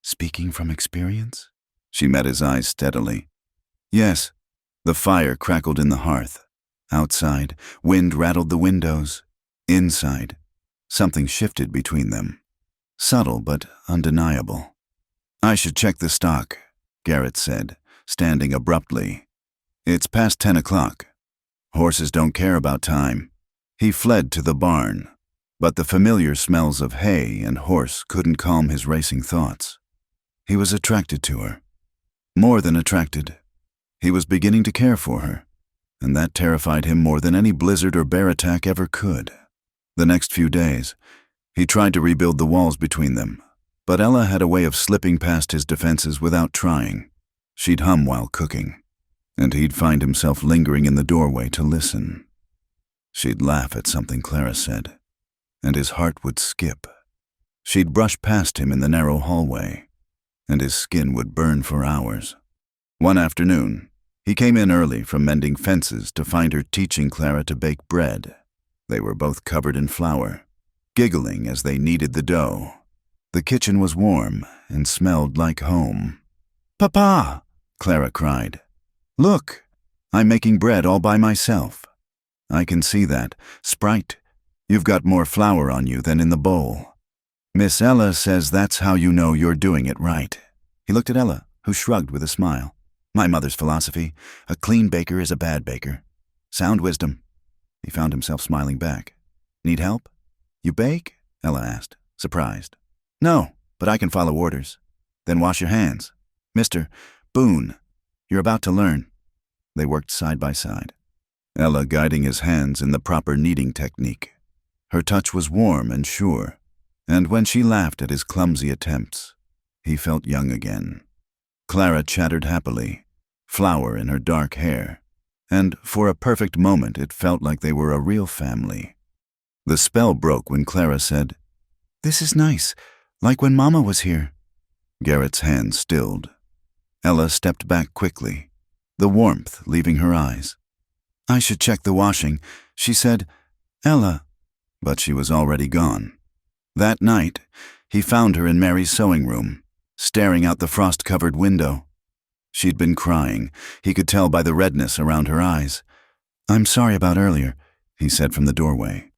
Speaking from experience? She met his eyes steadily. Yes. The fire crackled in the hearth. Outside, wind rattled the windows. Inside, something shifted between them. Subtle but undeniable. I should check the stock, Garrett said, standing abruptly. It's past 10 o'clock. Horses don't care about time. He fled to the barn, but the familiar smells of hay and horse couldn't calm his racing thoughts. He was attracted to her. More than attracted. He was beginning to care for her, and that terrified him more than any blizzard or bear attack ever could. The next few days, he tried to rebuild the walls between them, but Ella had a way of slipping past his defenses without trying. She'd hum while cooking, and he'd find himself lingering in the doorway to listen. She'd laugh at something Clara said, and his heart would skip. She'd brush past him in the narrow hallway, and his skin would burn for hours. One afternoon, he came in early from mending fences to find her teaching Clara to bake bread. They were both covered in flour, giggling as they kneaded the dough. The kitchen was warm and smelled like home. "Papa!" Clara cried. "Look, I'm making bread all by myself." "I can see that. Sprite, you've got more flour on you than in the bowl." "Miss Ella says that's how you know you're doing it right." He looked at Ella, who shrugged with a smile. "My mother's philosophy, a clean baker is a bad baker. Sound wisdom." He found himself smiling back. "Need help?" "You bake?" Ella asked, surprised. "No, but I can follow orders." "Then wash your hands. Mr. Boone, you're about to learn." They worked side by side, Ella guiding his hands in the proper kneading technique. Her touch was warm and sure, and when she laughed at his clumsy attempts, he felt young again. Clara chattered happily, flower in her dark hair, and for a perfect moment it felt like they were a real family. The spell broke when Clara said, "This is nice, like when Mama was here." Garrett's hand stilled. Ella stepped back quickly, the warmth leaving her eyes. "I should check the washing," she said. "Ella," but she was already gone. That night, he found her in Mary's sewing room, staring out the frost-covered window. She'd been crying. He could tell by the redness around her eyes. "I'm sorry about earlier," he said from the doorway.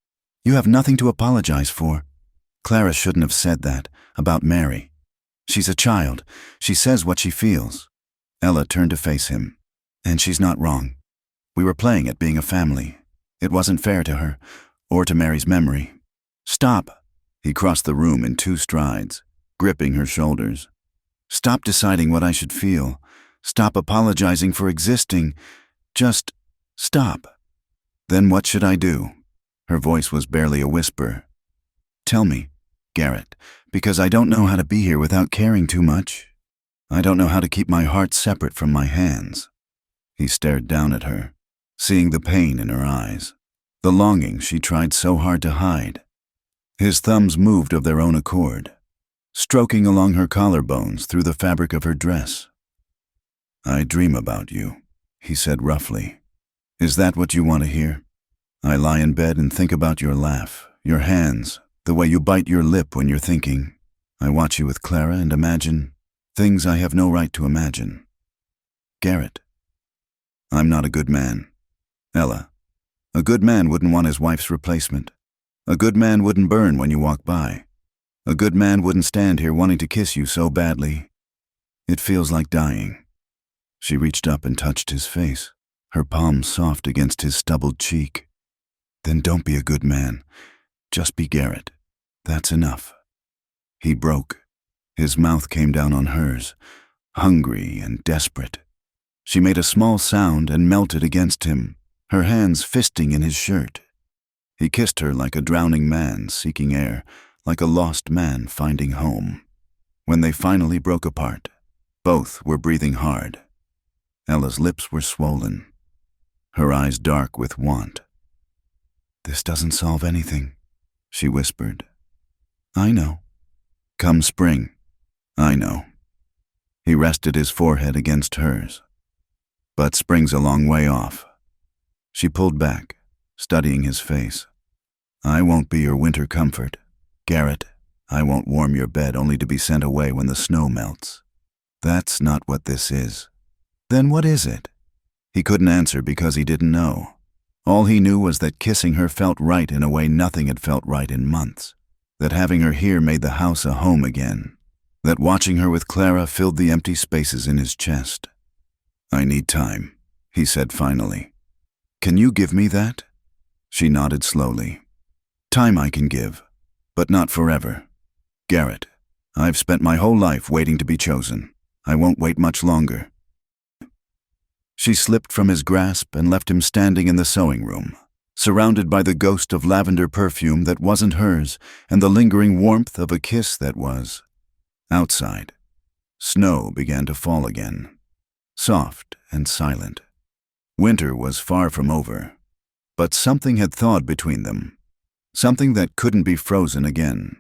"You have nothing to apologize for. Clara shouldn't have said that about Mary. She's a child. She says what she feels." Ella turned to face him. "And she's not wrong. We were playing at being a family. It wasn't fair to her, or to Mary's memory." "Stop." He crossed the room in 2 strides, gripping her shoulders. "Stop deciding what I should feel. Stop apologizing for existing. Just stop." "Then what should I do?" Her voice was barely a whisper. "Tell me, Garrett, because I don't know how to be here without caring too much. I don't know how to keep my heart separate from my hands." He stared down at her, seeing the pain in her eyes, the longing she tried so hard to hide. His thumbs moved of their own accord, stroking along her collarbones through the fabric of her dress. "I dream about you," he said roughly. "Is that what you want to hear? I lie in bed and think about your laugh, your hands, the way you bite your lip when you're thinking. I watch you with Clara and imagine things I have no right to imagine. Garrett, I'm not a good man. Ella, a good man wouldn't want his wife's replacement. A good man wouldn't burn when you walk by. A good man wouldn't stand here wanting to kiss you so badly. It feels like dying." She reached up and touched his face, her palm soft against his stubbled cheek. "Then don't be a good man. Just be Garrett. That's enough." He broke. His mouth came down on hers, hungry and desperate. She made a small sound and melted against him, her hands fisting in his shirt. He kissed her like a drowning man seeking air, like a lost man finding home. When they finally broke apart, both were breathing hard. Ella's lips were swollen, her eyes dark with want. "This doesn't solve anything," she whispered. "I know. Come spring, I know." He rested his forehead against hers. "But spring's a long way off." She pulled back, studying his face. "I won't be your winter comfort. Garrett, I won't warm your bed only to be sent away when the snow melts. That's not what this is." "Then what is it?" He couldn't answer because he didn't know. All he knew was that kissing her felt right in a way nothing had felt right in months. That having her here made the house a home again. That watching her with Clara filled the empty spaces in his chest. "I need time," he said finally. "Can you give me that?" She nodded slowly. "Time I can give, but not forever. Garrett, I've spent my whole life waiting to be chosen. I won't wait much longer." She slipped from his grasp and left him standing in the sewing room, surrounded by the ghost of lavender perfume that wasn't hers and the lingering warmth of a kiss that was. Outside, snow began to fall again, soft and silent. Winter was far from over, but something had thawed between them, something that couldn't be frozen again.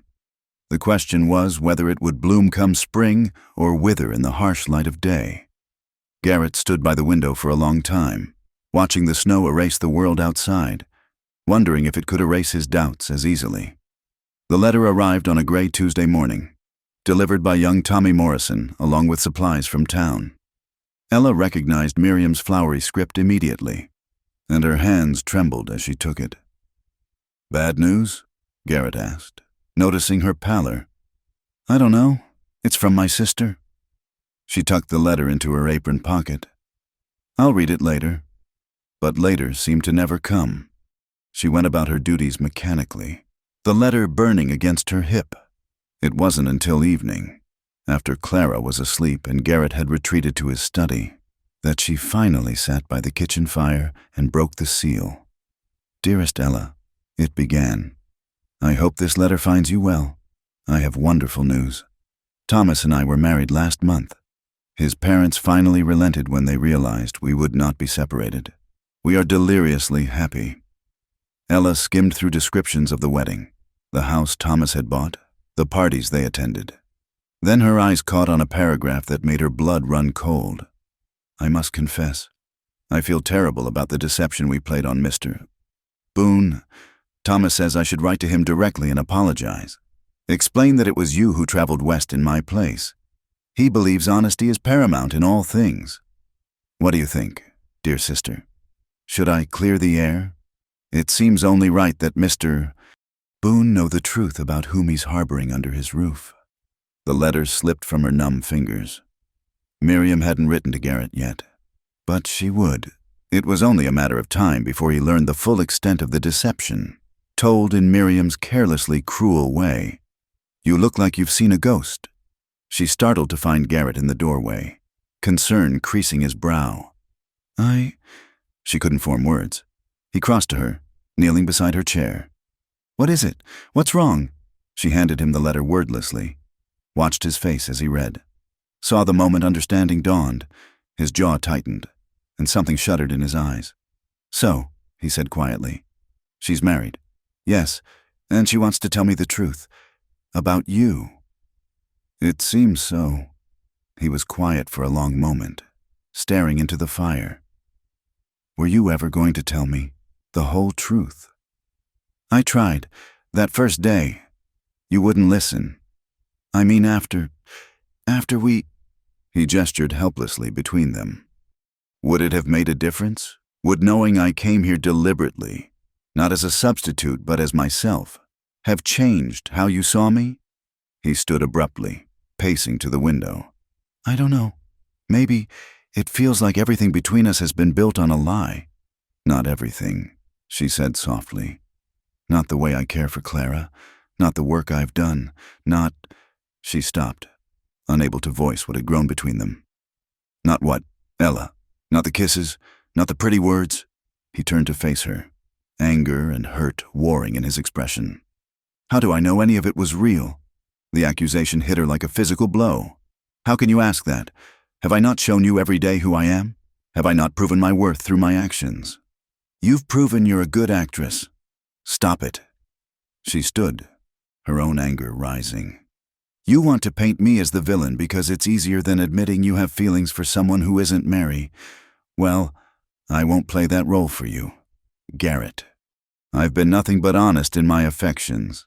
The question was whether it would bloom come spring or wither in the harsh light of day. Garrett stood by the window for a long time, watching the snow erase the world outside, wondering if it could erase his doubts as easily. The letter arrived on a gray Tuesday morning, delivered by young Tommy Morrison along with supplies from town. Ella recognized Miriam's flowery script immediately, and her hands trembled as she took it. "Bad news?" Garrett asked, noticing her pallor. "I don't know. It's from my sister." She tucked the letter into her apron pocket. "I'll read it later." But later seemed to never come. She went about her duties mechanically, the letter burning against her hip. It wasn't until evening, after Clara was asleep and Garrett had retreated to his study, that she finally sat by the kitchen fire and broke the seal. "Dearest Ella," it began, "I hope this letter finds you well. I have wonderful news. Thomas and I were married last month. His parents finally relented when they realized we would not be separated. We are deliriously happy." Ella skimmed through descriptions of the wedding, the house Thomas had bought, the parties they attended. Then her eyes caught on a paragraph that made her blood run cold. "I must confess, I feel terrible about the deception we played on Mr. Boone. Thomas says I should write to him directly and apologize. Explain that it was you who traveled west in my place. He believes honesty is paramount in all things. What do you think, dear sister? Should I clear the air? It seems only right that Mr. Boone know the truth about whom he's harboring under his roof." The letter slipped from her numb fingers. Miriam hadn't written to Garrett yet, but she would. It was only a matter of time before he learned the full extent of the deception, told in Miriam's carelessly cruel way. "You look like you've seen a ghost." She startled to find Garrett in the doorway, concern creasing his brow. She couldn't form words. He crossed to her, kneeling beside her chair. "What is it? What's wrong?" She handed him the letter wordlessly, watched his face as he read, saw the moment understanding dawned. His jaw tightened, and something shuddered in his eyes. "So," he said quietly, "she's married." "Yes, And she wants to tell me the truth. About you. It seems so. He was quiet for a long moment, staring into the fire. Were you ever going to tell me the whole truth? I tried. That first day. You wouldn't listen. I mean after we... He gestured helplessly between them. Would it have made a difference? Would knowing I came here deliberately, not as a substitute but as myself, have changed how you saw me? He stood abruptly, pacing to the window. I don't know. Maybe it feels like everything between us has been built on a lie. Not everything, she said softly. Not the way I care for Clara, not the work I've done, not... She stopped, unable to voice what had grown between them. Not what, Ella? Not the kisses? Not the pretty words? He turned to face her, anger and hurt warring in his expression. How do I know any of it was real? The accusation hit her like a physical blow. How can you ask that? Have I not shown you every day who I am? Have I not proven my worth through my actions? You've proven you're a good actress. Stop it. She stood, her own anger rising. You want to paint me as the villain because it's easier than admitting you have feelings for someone who isn't Mary. Well, I won't play that role for you. Garrett. I've been nothing but honest in my affections.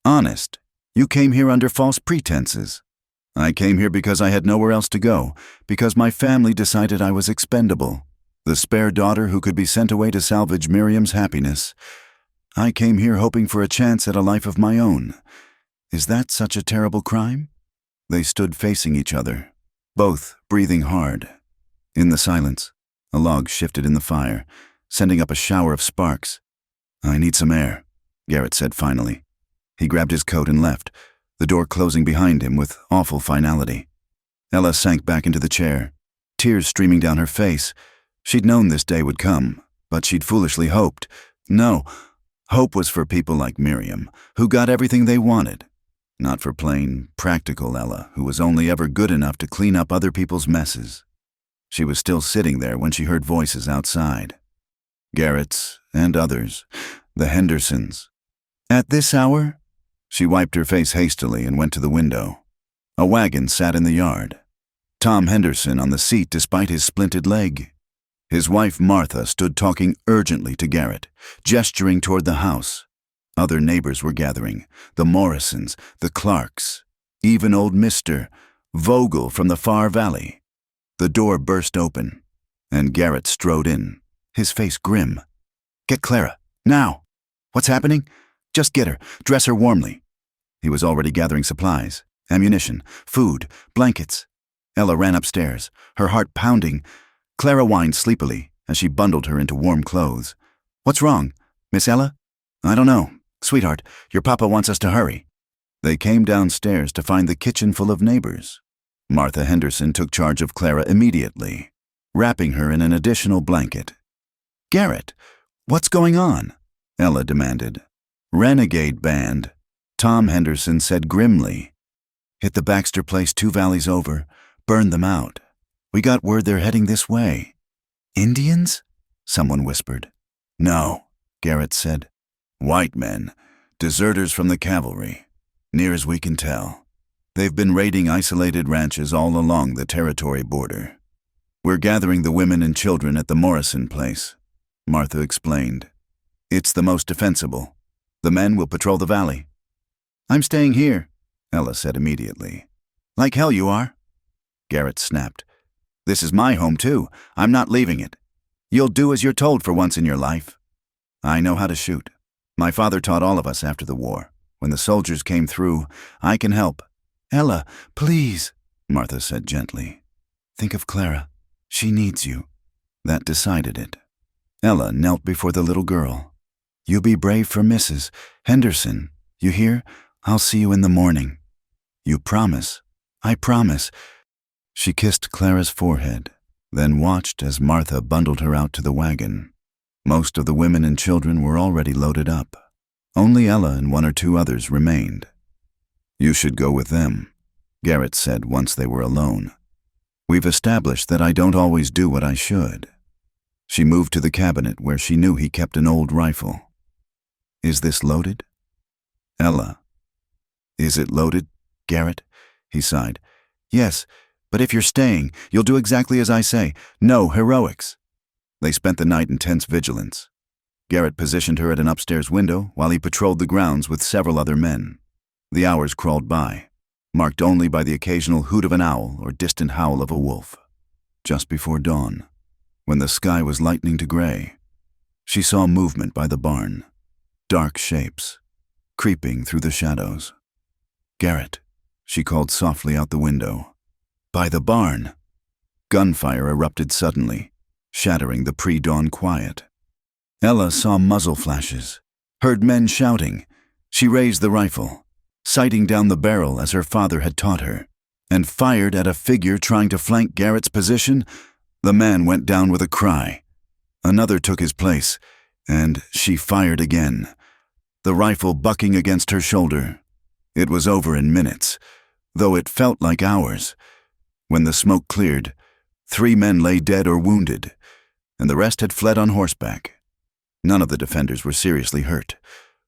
Honest? You came here under false pretenses. I came here because I had nowhere else to go, because my family decided I was expendable, the spare daughter who could be sent away to salvage Miriam's happiness. I came here hoping for a chance at a life of my own. Is that such a terrible crime? They stood facing each other, both breathing hard. In the silence, a log shifted in the fire, sending up a shower of sparks. I need some air, Garrett said finally. He grabbed his coat and left, the door closing behind him with awful finality. Ella sank back into the chair, tears streaming down her face. She'd known this day would come, but she'd foolishly hoped. No, hope was for people like Miriam, who got everything they wanted. Not for plain, practical Ella, who was only ever good enough to clean up other people's messes. She was still sitting there when she heard voices outside. Garrett's and others, the Hendersons. At this hour? She wiped her face hastily and went to the window. A wagon sat in the yard. Tom Henderson on the seat despite his splinted leg. His wife Martha stood talking urgently to Garrett, gesturing toward the house. Other neighbors were gathering, the Morrisons, the Clarks, even old Mr. Vogel from the far valley. The door burst open, and Garrett strode in, his face grim. Get Clara, now! What's happening? Just get her, dress her warmly. He was already gathering supplies, ammunition, food, blankets. Ella ran upstairs, her heart pounding. Clara whined sleepily as she bundled her into warm clothes. What's wrong, Miss Ella? I don't know. Sweetheart, your papa wants us to hurry. They came downstairs to find the kitchen full of neighbors. Martha Henderson took charge of Clara immediately, wrapping her in an additional blanket. Garrett, what's going on? Ella demanded. Renegade band, Tom Henderson said grimly. Hit the Baxter place 2 valleys over, burned them out. We got word they're heading this way. Indians? Someone whispered. No, Garrett said. White men, deserters from the cavalry, near as we can tell. They've been raiding isolated ranches all along the territory border. We're gathering the women and children at the Morrison place, Martha explained. It's the most defensible. The men will patrol the valley. I'm staying here, Ella said immediately. Like hell you are. Garrett snapped. This is my home too. I'm not leaving it. You'll do as you're told for once in your life. I know how to shoot. My father taught all of us after the war. When the soldiers came through, I can help. Ella, please, Martha said gently. Think of Clara. She needs you. That decided it. Ella knelt before the little girl. You be brave for Mrs. Henderson. You hear? I'll see you in the morning. You promise? I promise. She kissed Clara's forehead, then watched as Martha bundled her out to the wagon. Most of the women and children were already loaded up. Only Ella and 1 or 2 others remained. You should go with them, Garrett said once they were alone. We've established that I don't always do what I should. She moved to the cabinet where she knew he kept an old rifle. Is this loaded? Ella. Is it loaded, Garrett? He sighed. Yes, but if you're staying, you'll do exactly as I say. No heroics. They spent the night in tense vigilance. Garrett positioned her at an upstairs window while he patrolled the grounds with several other men. The hours crawled by, marked only by the occasional hoot of an owl or distant howl of a wolf. Just before dawn, when the sky was lightening to gray, she saw movement by the barn, dark shapes, creeping through the shadows. Garrett, she called softly out the window. By the barn! Gunfire erupted suddenly, shattering the pre-dawn quiet. Ella saw muzzle flashes, heard men shouting. She raised the rifle, sighting down the barrel as her father had taught her, and fired at a figure trying to flank Garrett's position. The man went down with a cry. Another took his place, and she fired again, the rifle bucking against her shoulder. It was over in minutes, though it felt like hours. When the smoke cleared, 3 men lay dead or wounded, and the rest had fled on horseback. None of the defenders were seriously hurt,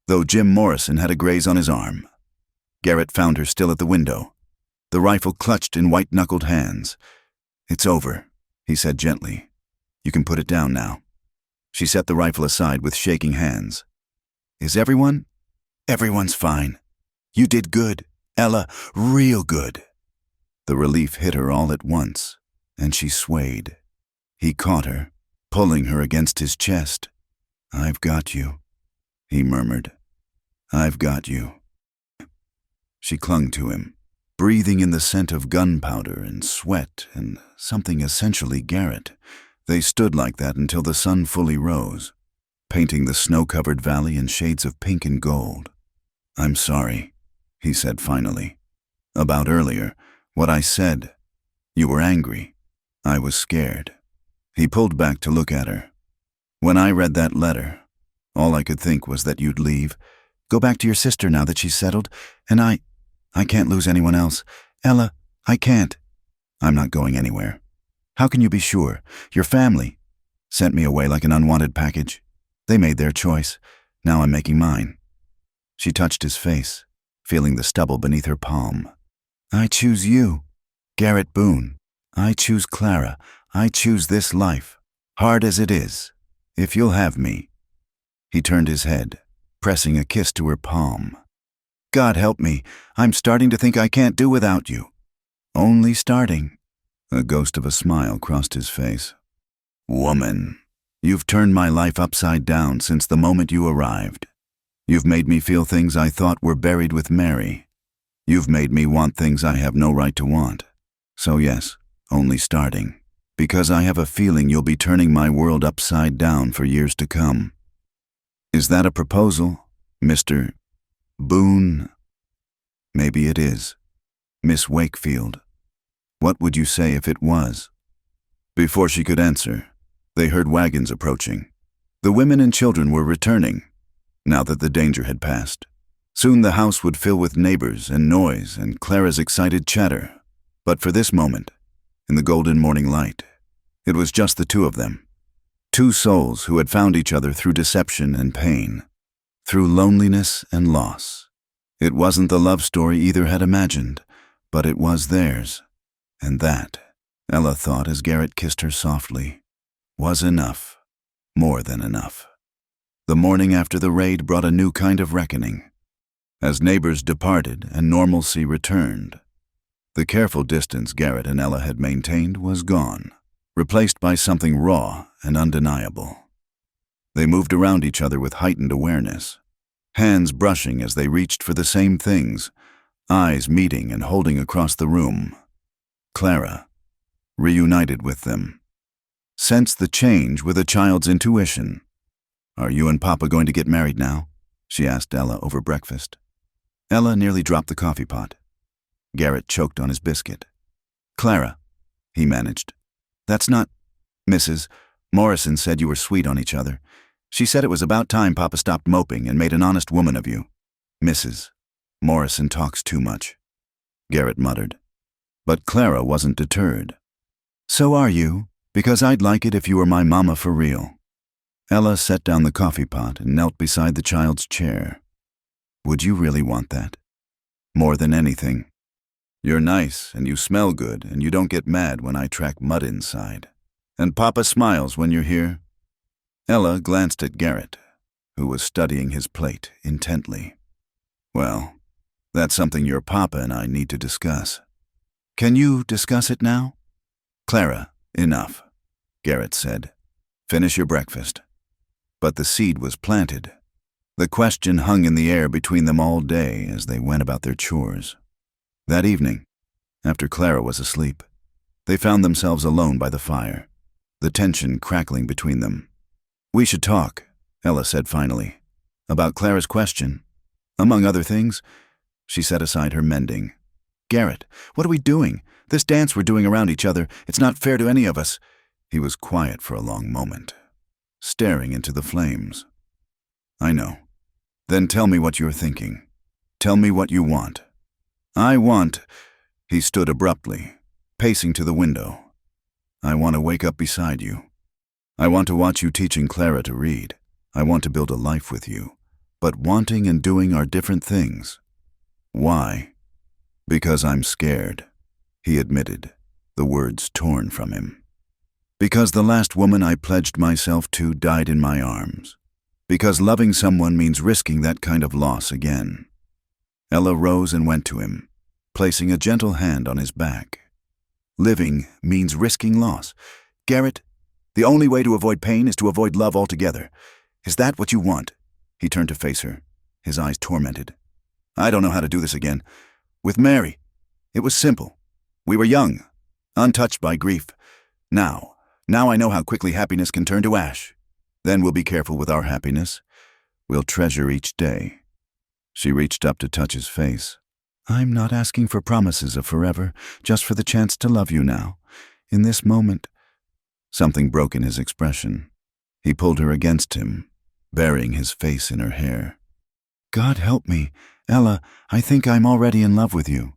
though Jim Morrison had a graze on his arm. Garrett found her still at the window, the rifle clutched in white-knuckled hands. It's over, he said gently. You can put it down now. She set the rifle aside with shaking hands. Is everyone? Everyone's fine. You did good, Ella, real good. The relief hit her all at once, and she swayed. He caught her, pulling her against his chest. I've got you, he murmured. I've got you. She clung to him, breathing in the scent of gunpowder and sweat and something essentially Garrett. They stood like that until the sun fully rose, painting the snow-covered valley in shades of pink and gold. I'm sorry, he said finally. About earlier, what I said. You were angry. I was scared. He pulled back to look at her. When I read that letter, all I could think was that you'd leave. Go back to your sister now that she's settled, and I can't lose anyone else. Ella, I can't. I'm not going anywhere. How can you be sure? Your family sent me away like an unwanted package. They made their choice. Now I'm making mine. She touched his face, feeling the stubble beneath her palm. I choose you, Garrett Boone. I choose Clara. I choose this life, hard as it is. If you'll have me. He turned his head, pressing a kiss to her palm. God help me, I'm starting to think I can't do without you. Only starting. A ghost of a smile crossed his face. Woman, you've turned my life upside down since the moment you arrived. You've made me feel things I thought were buried with Mary. You've made me want things I have no right to want. So yes, only starting. Because I have a feeling you'll be turning my world upside down for years to come. Is that a proposal, Mr. Boone? Maybe it is. Miss Wakefield. What would you say if it was? Before she could answer, they heard wagons approaching. The women and children were returning, now that the danger had passed. Soon the house would fill with neighbors and noise and Clara's excited chatter. But for this moment, in the golden morning light, it was just the two of them. 2 souls who had found each other through deception and pain, through loneliness and loss. It wasn't the love story either had imagined, but it was theirs. And that, Ella thought as Garrett kissed her softly, was enough, more than enough. The morning after the raid brought a new kind of reckoning. As neighbors departed and normalcy returned, the careful distance Garrett and Ella had maintained was gone, replaced by something raw and undeniable. They moved around each other with heightened awareness, hands brushing as they reached for the same things, eyes meeting and holding across the room. Clara, reunited with them, sensed the change with a child's intuition. Are you and Papa going to get married now? She asked Ella over breakfast. Ella nearly dropped the coffee pot. Garrett choked on his biscuit. Clara, he managed. That's not... Mrs. Morrison said you were sweet on each other. She said it was about time Papa stopped moping and made an honest woman of you. Mrs. Morrison talks too much, Garrett muttered. But Clara wasn't deterred. So are you, because I'd like it if you were my mama for real. Ella set down the coffee pot and knelt beside the child's chair. Would you really want that? More than anything. You're nice, and you smell good, and you don't get mad when I track mud inside. And Papa smiles when you're here. Ella glanced at Garrett, who was studying his plate intently. Well, that's something your Papa and I need to discuss. Can you discuss it now? Clara, enough, Garrett said. Finish your breakfast. But the seed was planted. The question hung in the air between them all day as they went about their chores. That evening, after Clara was asleep, they found themselves alone by the fire, the tension crackling between them. We should talk, Ella said finally, about Clara's question. Among other things, she set aside her mending. Garrett, what are we doing? This dance we're doing around each other, it's not fair to any of us. He was quiet for a long moment, staring into the flames. I know. Then tell me what you're thinking. Tell me what you want. I want... He stood abruptly, pacing to the window. I want to wake up beside you. I want to watch you teaching Clara to read. I want to build a life with you. But wanting and doing are different things. Why? Because I'm scared, he admitted, the words torn from him. Because the last woman I pledged myself to died in my arms. Because loving someone means risking that kind of loss again. Ella rose and went to him, placing a gentle hand on his back. Living means risking loss. Garrett, the only way to avoid pain is to avoid love altogether. Is that what you want? He turned to face her, his eyes tormented. I don't know how to do this again. With Mary, it was simple. We were young, untouched by grief. Now I know how quickly happiness can turn to ash. Then we'll be careful with our happiness. We'll treasure each day. She reached up to touch his face. I'm not asking for promises of forever, just for the chance to love you now. In this moment. Something broke in his expression. He pulled her against him, burying his face in her hair. God help me, Ella, I think I'm already in love with you.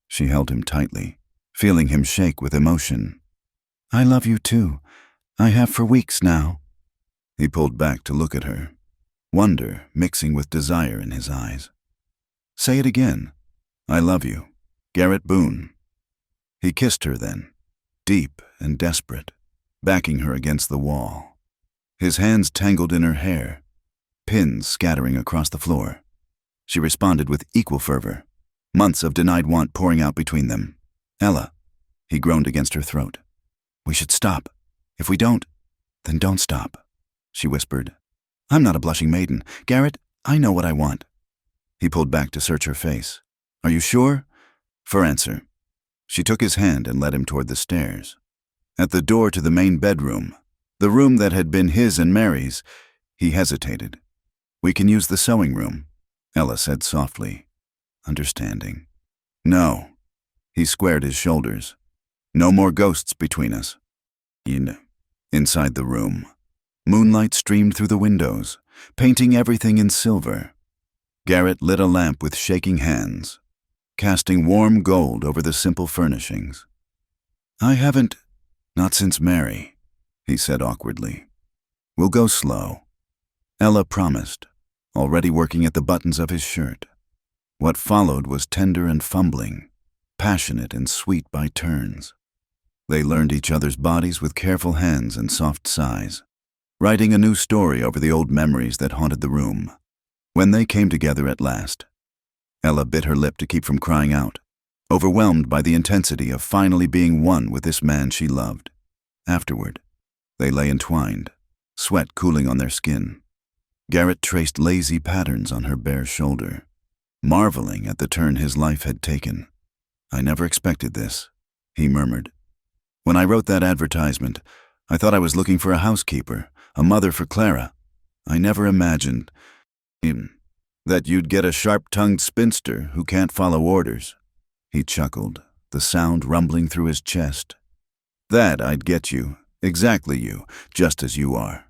She held him tightly, feeling him shake with emotion. I love you too. I have for weeks now. He pulled back to look at her, wonder mixing with desire in his eyes. Say it again. I love you. Garrett Boone. He kissed her then, deep and desperate, backing her against the wall. His hands tangled in her hair, pins scattering across the floor. She responded with equal fervor, months of denied want pouring out between them. Ella, he groaned against her throat. We should stop. If we don't, then don't stop, she whispered. I'm not a blushing maiden. Garrett, I know what I want. He pulled back to search her face. Are you sure? For answer, she took his hand and led him toward the stairs. At the door to the main bedroom, the room that had been his and Mary's, he hesitated. We can use the sewing room, Ella said softly, understanding. No. He squared his shoulders. No more ghosts between us. Inside the room, moonlight streamed through the windows, painting everything in silver. Garrett lit a lamp with shaking hands, casting warm gold over the simple furnishings. Not since Mary, he said awkwardly. We'll go slow. Ella promised, already working at the buttons of his shirt. What followed was tender and fumbling, passionate and sweet by turns. They learned each other's bodies with careful hands and soft sighs, writing a new story over the old memories that haunted the room. When they came together at last, Ella bit her lip to keep from crying out, overwhelmed by the intensity of finally being one with this man she loved. Afterward, they lay entwined, sweat cooling on their skin. Garrett traced lazy patterns on her bare shoulder, marveling at the turn his life had taken. I never expected this, he murmured. When I wrote that advertisement, I thought I was looking for a housekeeper, a mother for Clara. I never imagined that you'd get a sharp-tongued spinster who can't follow orders. He chuckled, the sound rumbling through his chest. That I'd get you, exactly you, just as you are.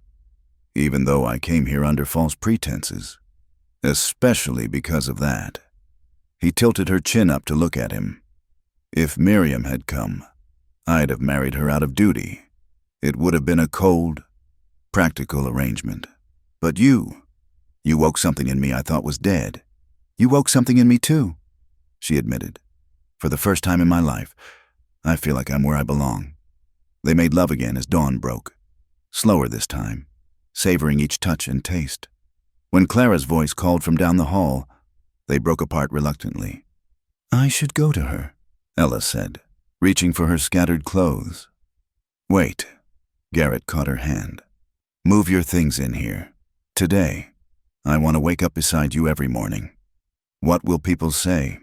Even though I came here under false pretenses. Especially because of that. He tilted her chin up to look at him. If Miriam had come, I'd have married her out of duty. It would have been a cold, practical arrangement. But you woke something in me I thought was dead. You woke something in me too, she admitted. For the first time in my life, I feel like I'm where I belong. They made love again as dawn broke. Slower this time, savoring each touch and taste. When Clara's voice called from down the hall, they broke apart reluctantly. I should go to her, Ella said, reaching for her scattered clothes. Wait, Garrett caught her hand. Move your things in here. Today, I want to wake up beside you every morning. What will people say?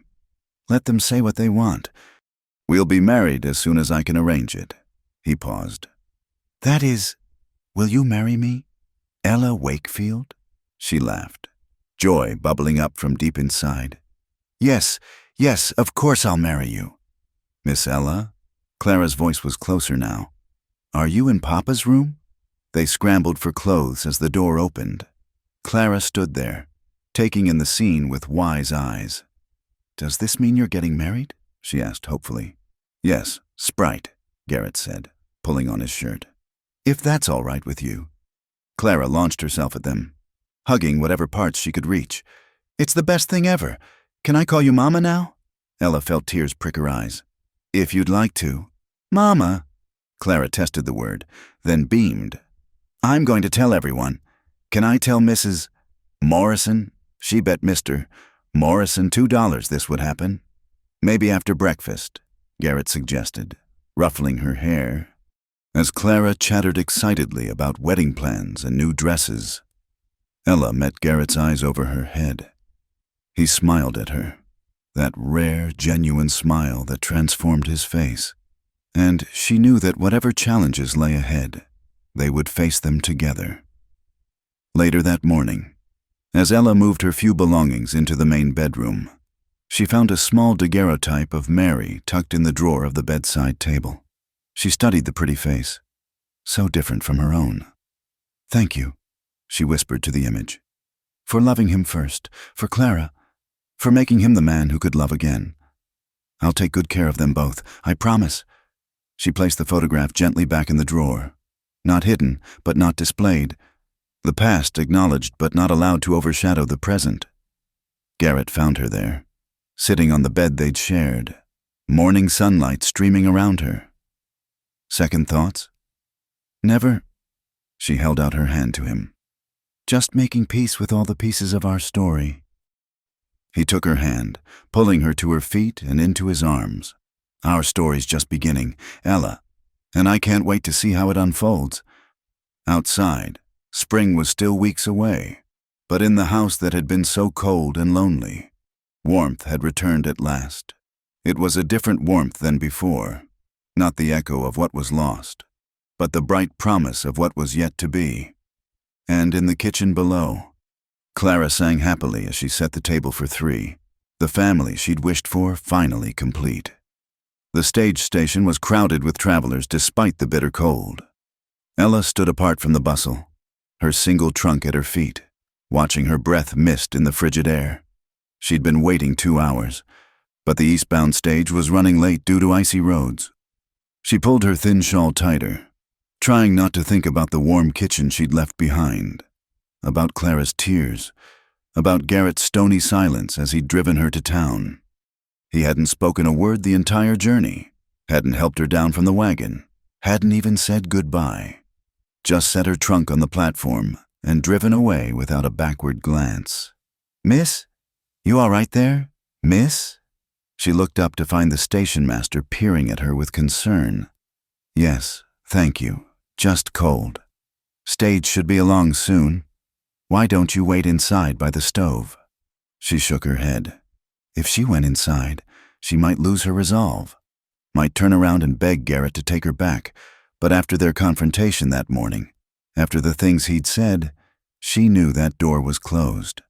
Let them say what they want. We'll be married as soon as I can arrange it. He paused. That is, will you marry me? Ella Wakefield? She laughed, joy bubbling up from deep inside. Yes, of course I'll marry you. Miss Ella? Clara's voice was closer now. Are you in Papa's room? They scrambled for clothes as the door opened. Clara stood there, taking in the scene with wise eyes. Does this mean you're getting married? She asked hopefully. Yes, Sprite, Garrett said, pulling on his shirt. If that's all right with you. Clara launched herself at them, hugging whatever parts she could reach. It's the best thing ever. Can I call you Mama now? Ella felt tears prick her eyes. If you'd like to. Mama. Clara tested the word, then beamed. I'm going to tell everyone. Can I tell Mrs. Morrison? She bet Mr. Morrison $2 this would happen. Maybe after breakfast, Garrett suggested, ruffling her hair. As Clara chattered excitedly about wedding plans and new dresses, Ella met Garrett's eyes over her head. He smiled at her, that rare, genuine smile that transformed his face, and she knew that whatever challenges lay ahead, they would face them together. Later that morning, as Ella moved her few belongings into the main bedroom, she found a small daguerreotype of Mary tucked in the drawer of the bedside table. She studied the pretty face, so different from her own. Thank you, she whispered to the image, for loving him first, for Clara, for making him the man who could love again. I'll take good care of them both, I promise. She placed the photograph gently back in the drawer, not hidden, but not displayed, the past acknowledged but not allowed to overshadow the present. Garrett found her there, sitting on the bed they'd shared, morning sunlight streaming around her. Second thoughts? Never. She held out her hand to him. Just making peace with all the pieces of our story. He took her hand, pulling her to her feet and into his arms. Our story's just beginning, Ella, and I can't wait to see how it unfolds. Outside, spring was still weeks away, but in the house that had been so cold and lonely, warmth had returned at last. It was a different warmth than before, not the echo of what was lost, but the bright promise of what was yet to be. And in the kitchen below, Clara sang happily as she set the table for three, the family she'd wished for finally complete. The stage station was crowded with travelers despite the bitter cold. Ella stood apart from the bustle, her single trunk at her feet, watching her breath mist in the frigid air. She'd been waiting 2 hours, but the eastbound stage was running late due to icy roads. She pulled her thin shawl tighter, trying not to think about the warm kitchen she'd left behind, about Clara's tears, about Garrett's stony silence as he'd driven her to town. He hadn't spoken a word the entire journey, hadn't helped her down from the wagon, hadn't even said goodbye, just set her trunk on the platform and driven away without a backward glance. Miss? You all right there? Miss? She looked up to find the station master peering at her with concern. Yes, thank you. Just cold. Stage should be along soon. Why don't you wait inside by the stove? She shook her head. If she went inside, she might lose her resolve, might turn around and beg Garrett to take her back, but after their confrontation that morning, after the things he'd said, she knew that door was closed.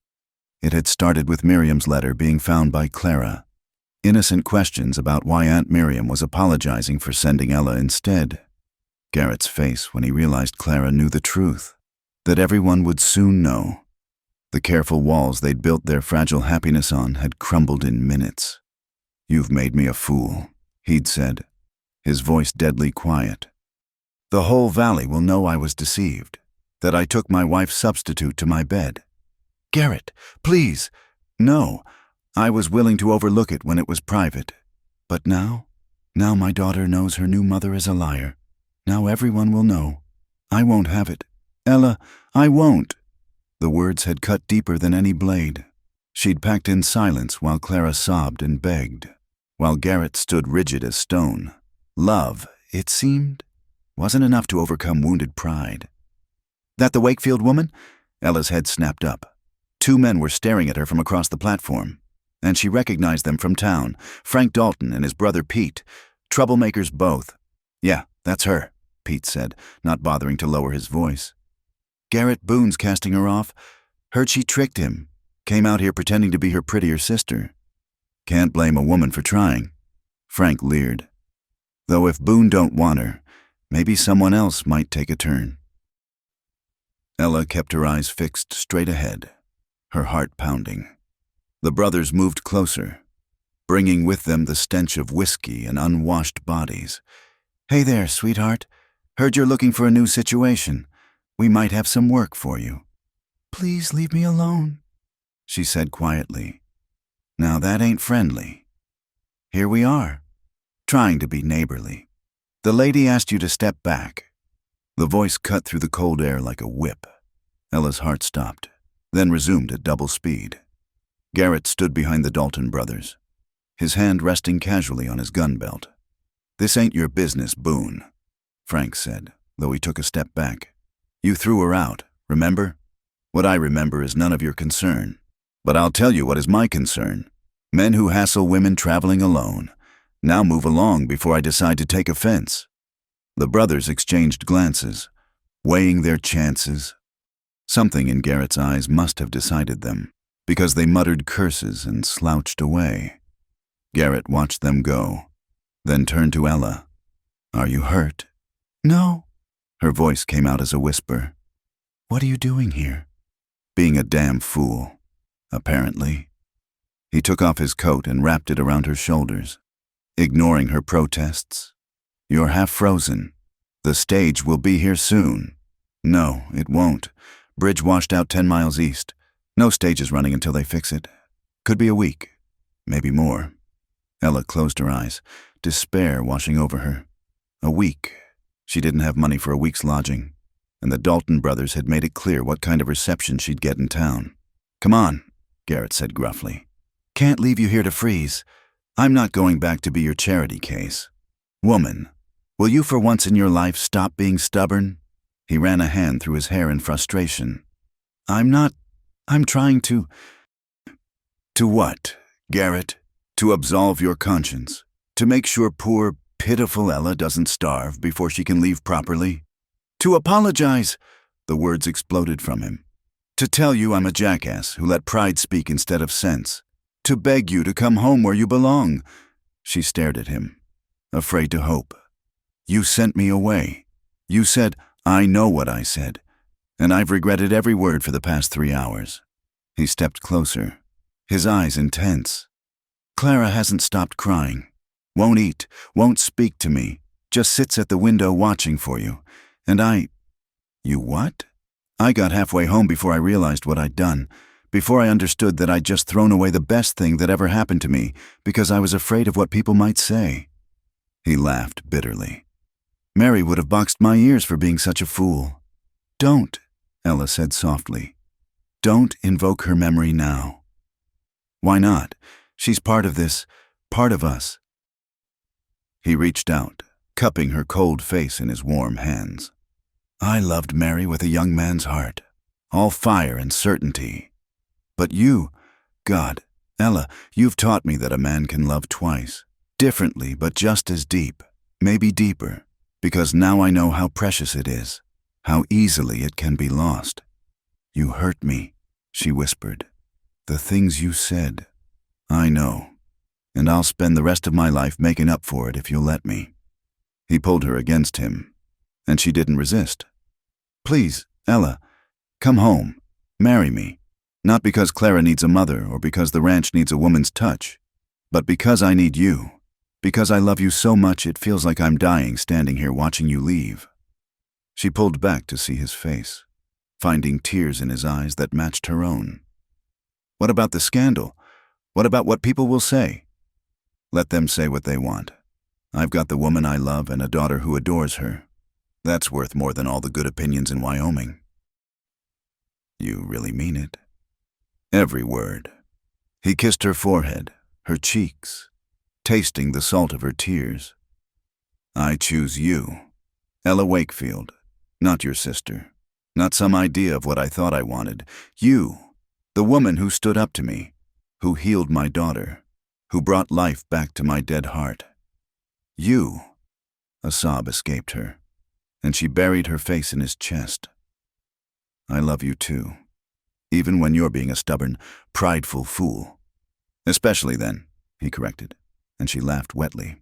It had started with Miriam's letter being found by Clara. Innocent questions about why Aunt Miriam was apologizing for sending Ella instead. Garrett's face when he realized Clara knew the truth, that everyone would soon know. The careful walls they'd built their fragile happiness on had crumbled in minutes. You've made me a fool, he'd said, his voice deadly quiet. The whole valley will know I was deceived, that I took my wife's substitute to my bed. Garrett, please, No, I was willing to overlook it when it was private. But now my daughter knows her new mother is a liar. Now everyone will know. I won't have it. Ella, I won't." The words had cut deeper than any blade. She'd packed in silence while Clara sobbed and begged, while Garrett stood rigid as stone. Love, it seemed, wasn't enough to overcome wounded pride. "That the Wakefield woman?" Ella's head snapped up. Two men were staring at her from across the platform, and she recognized them from town, Frank Dalton and his brother Pete, troublemakers both. "Yeah, that's her," Pete said, not bothering to lower his voice. "Garrett Boone's casting her off. Heard she tricked him. Came out here pretending to be her prettier sister. Can't blame a woman for trying." Frank leered. "Though if Boone don't want her, maybe someone else might take a turn." Ella kept her eyes fixed straight ahead, her heart pounding. The brothers moved closer, bringing with them the stench of whiskey and unwashed bodies. "Hey there, sweetheart. Heard you're looking for a new situation. We might have some work for you." "Please leave me alone," she said quietly. "Now that ain't friendly. Here we are, trying to be neighborly. The lady asked you to step back." The voice cut through the cold air like a whip. Ella's heart stopped, then resumed at double speed. Garrett stood behind the Dalton brothers, his hand resting casually on his gun belt. "This ain't your business, Boone," Frank said, though he took a step back. "You threw her out, remember? What I remember is none of your concern. But I'll tell you what is my concern. Men who hassle women traveling alone. Now move along before I decide to take offense." The brothers exchanged glances, weighing their chances. Something in Garrett's eyes must have decided them, because they muttered curses and slouched away. Garrett watched them go, then turned to Ella. "Are you hurt?" "No." Her voice came out as a whisper. "What are you doing here?" "Being a damn fool, apparently." He took off his coat and wrapped it around her shoulders, ignoring her protests. "You're half frozen. The stage will be here soon." "No, it won't. Bridge washed out 10 miles east. No stage is running until they fix it. Could be a week, maybe more." Ella closed her eyes, despair washing over her. A week. She didn't have money for a week's lodging, and the Dalton brothers had made it clear what kind of reception she'd get in town. "Come on," Garrett said gruffly. "Can't leave you here to freeze. I'm not going back to be your charity case. Woman, will you for once in your life stop being stubborn?" He ran a hand through his hair in frustration. I'm trying to..." "To what, Garrett? To absolve your conscience? To make sure poor, pitiful Ella doesn't starve before she can leave properly? To apologize," the words exploded from him. "To tell you I'm a jackass who let pride speak instead of sense. To beg you to come home where you belong." She stared at him, afraid to hope. "You sent me away. You said, I know what I said, and I've regretted every word for the past 3 hours." He stepped closer, his eyes intense. "Clara hasn't stopped crying. Won't eat, won't speak to me, just sits at the window watching for you. And You what?" "I got halfway home before I realized what I'd done, before I understood that I'd just thrown away the best thing that ever happened to me because I was afraid of what people might say." He laughed bitterly. "Mary would have boxed my ears for being such a fool." "Don't," Ella said softly. "Don't invoke her memory now." "Why not? She's part of this, part of us." He reached out, cupping her cold face in his warm hands. "I loved Mary with a young man's heart, all fire and certainty. But you, God, Ella, you've taught me that a man can love twice, differently but just as deep, maybe deeper. Because now I know how precious it is, how easily it can be lost." "You hurt me," she whispered. "The things you said. I know, and I'll spend the rest of my life making up for it if you'll let me." He pulled her against him, and she didn't resist. "Please, Ella, come home, marry me. Not because Clara needs a mother or because the ranch needs a woman's touch, but because I need you. Because I love you so much it feels like I'm dying standing here watching you leave." She pulled back to see his face, finding tears in his eyes that matched her own. What about the scandal? What about what people will say? Let them say what they want. I've got the woman I love and a daughter who adores her. That's worth more than all the good opinions in Wyoming. You really mean it? Every word. He kissed her forehead, her cheeks, tasting the salt of her tears. I choose you, Ella Wakefield, not your sister, not some idea of what I thought I wanted. You, the woman who stood up to me, who healed my daughter, who brought life back to my dead heart. You. A sob escaped her, and she buried her face in his chest. I love you too, even when you're being a stubborn, prideful fool. Especially then, he corrected, and she laughed wetly.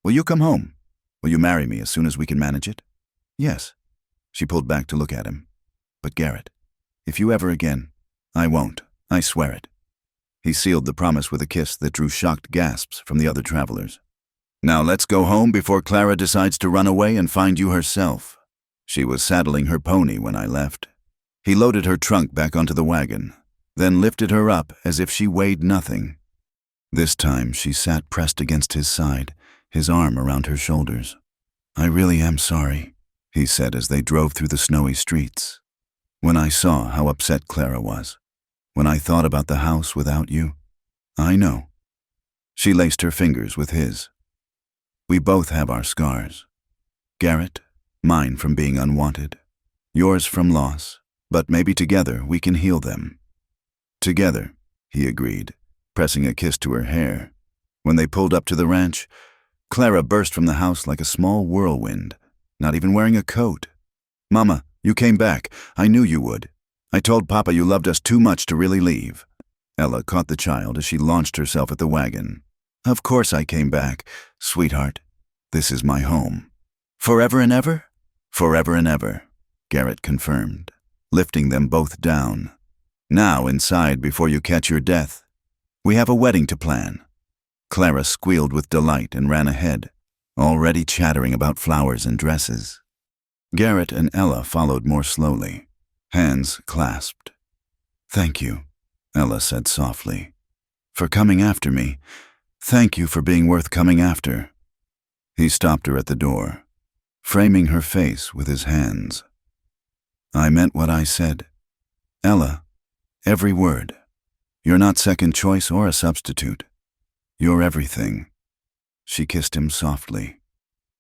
Will you come home? Will you marry me as soon as we can manage it? Yes. She pulled back to look at him. But Garrett, if you ever again, I won't. I swear it. He sealed the promise with a kiss that drew shocked gasps from the other travelers. Now let's go home before Clara decides to run away and find you herself. She was saddling her pony when I left. He loaded her trunk back onto the wagon, then lifted her up as if she weighed nothing. This time she sat pressed against his side, his arm around her shoulders. I really am sorry, he said as they drove through the snowy streets. When I saw how upset Clara was, when I thought about the house without you, I know. She laced her fingers with his. We both have our scars. Garrett, mine from being unwanted, yours from loss, but maybe together we can heal them. Together, he agreed, pressing a kiss to her hair. When they pulled up to the ranch, Clara burst from the house like a small whirlwind, not even wearing a coat. Mama, you came back. I knew you would. I told Papa you loved us too much to really leave. Ella caught the child as she launched herself at the wagon. Of course I came back, sweetheart. This is my home. Forever and ever? Forever and ever, Garrett confirmed, lifting them both down. Now inside before you catch your death. We have a wedding to plan. Clara squealed with delight and ran ahead, already chattering about flowers and dresses. Garrett and Ella followed more slowly, hands clasped. Thank you, Ella said softly, for coming after me. Thank you for being worth coming after. He stopped her at the door, framing her face with his hands. I meant what I said. Ella, every word. You're not second choice or a substitute. You're everything. She kissed him softly,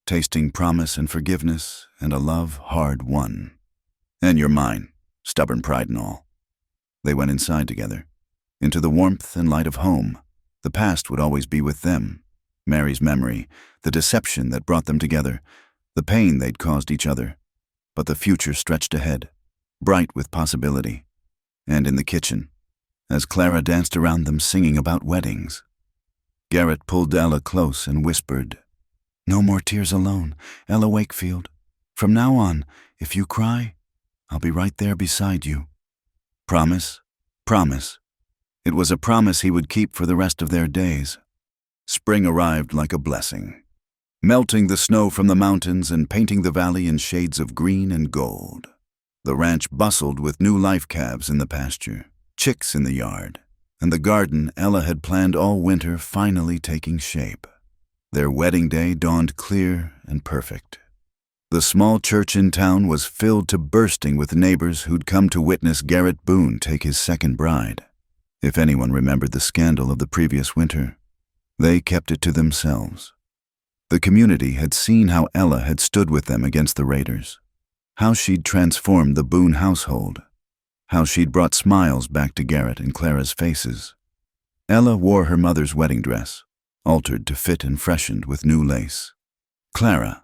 tasting promise and forgiveness and a love hard won. And you're mine, stubborn pride and all. They went inside together, into the warmth and light of home. The past would always be with them. Mary's memory, the deception that brought them together, the pain they'd caused each other. But the future stretched ahead, bright with possibility. And in the kitchen, as Clara danced around them singing about weddings, Garrett pulled Ella close and whispered, No more tears alone, Ella Wakefield. From now on, if you cry, I'll be right there beside you. Promise? Promise. It was a promise he would keep for the rest of their days. Spring arrived like a blessing, melting the snow from the mountains and painting the valley in shades of green and gold. The ranch bustled with new life calves in the pasture, chicks in the yard, and the garden Ella had planned all winter finally taking shape. Their wedding day dawned clear and perfect. The small church in town was filled to bursting with neighbors who'd come to witness Garrett Boone take his second bride. If anyone remembered the scandal of the previous winter, they kept it to themselves. The community had seen how Ella had stood with them against the raiders, how she'd transformed the Boone household, how she'd brought smiles back to Garrett and Clara's faces. Ella wore her mother's wedding dress, altered to fit and freshened with new lace. Clara,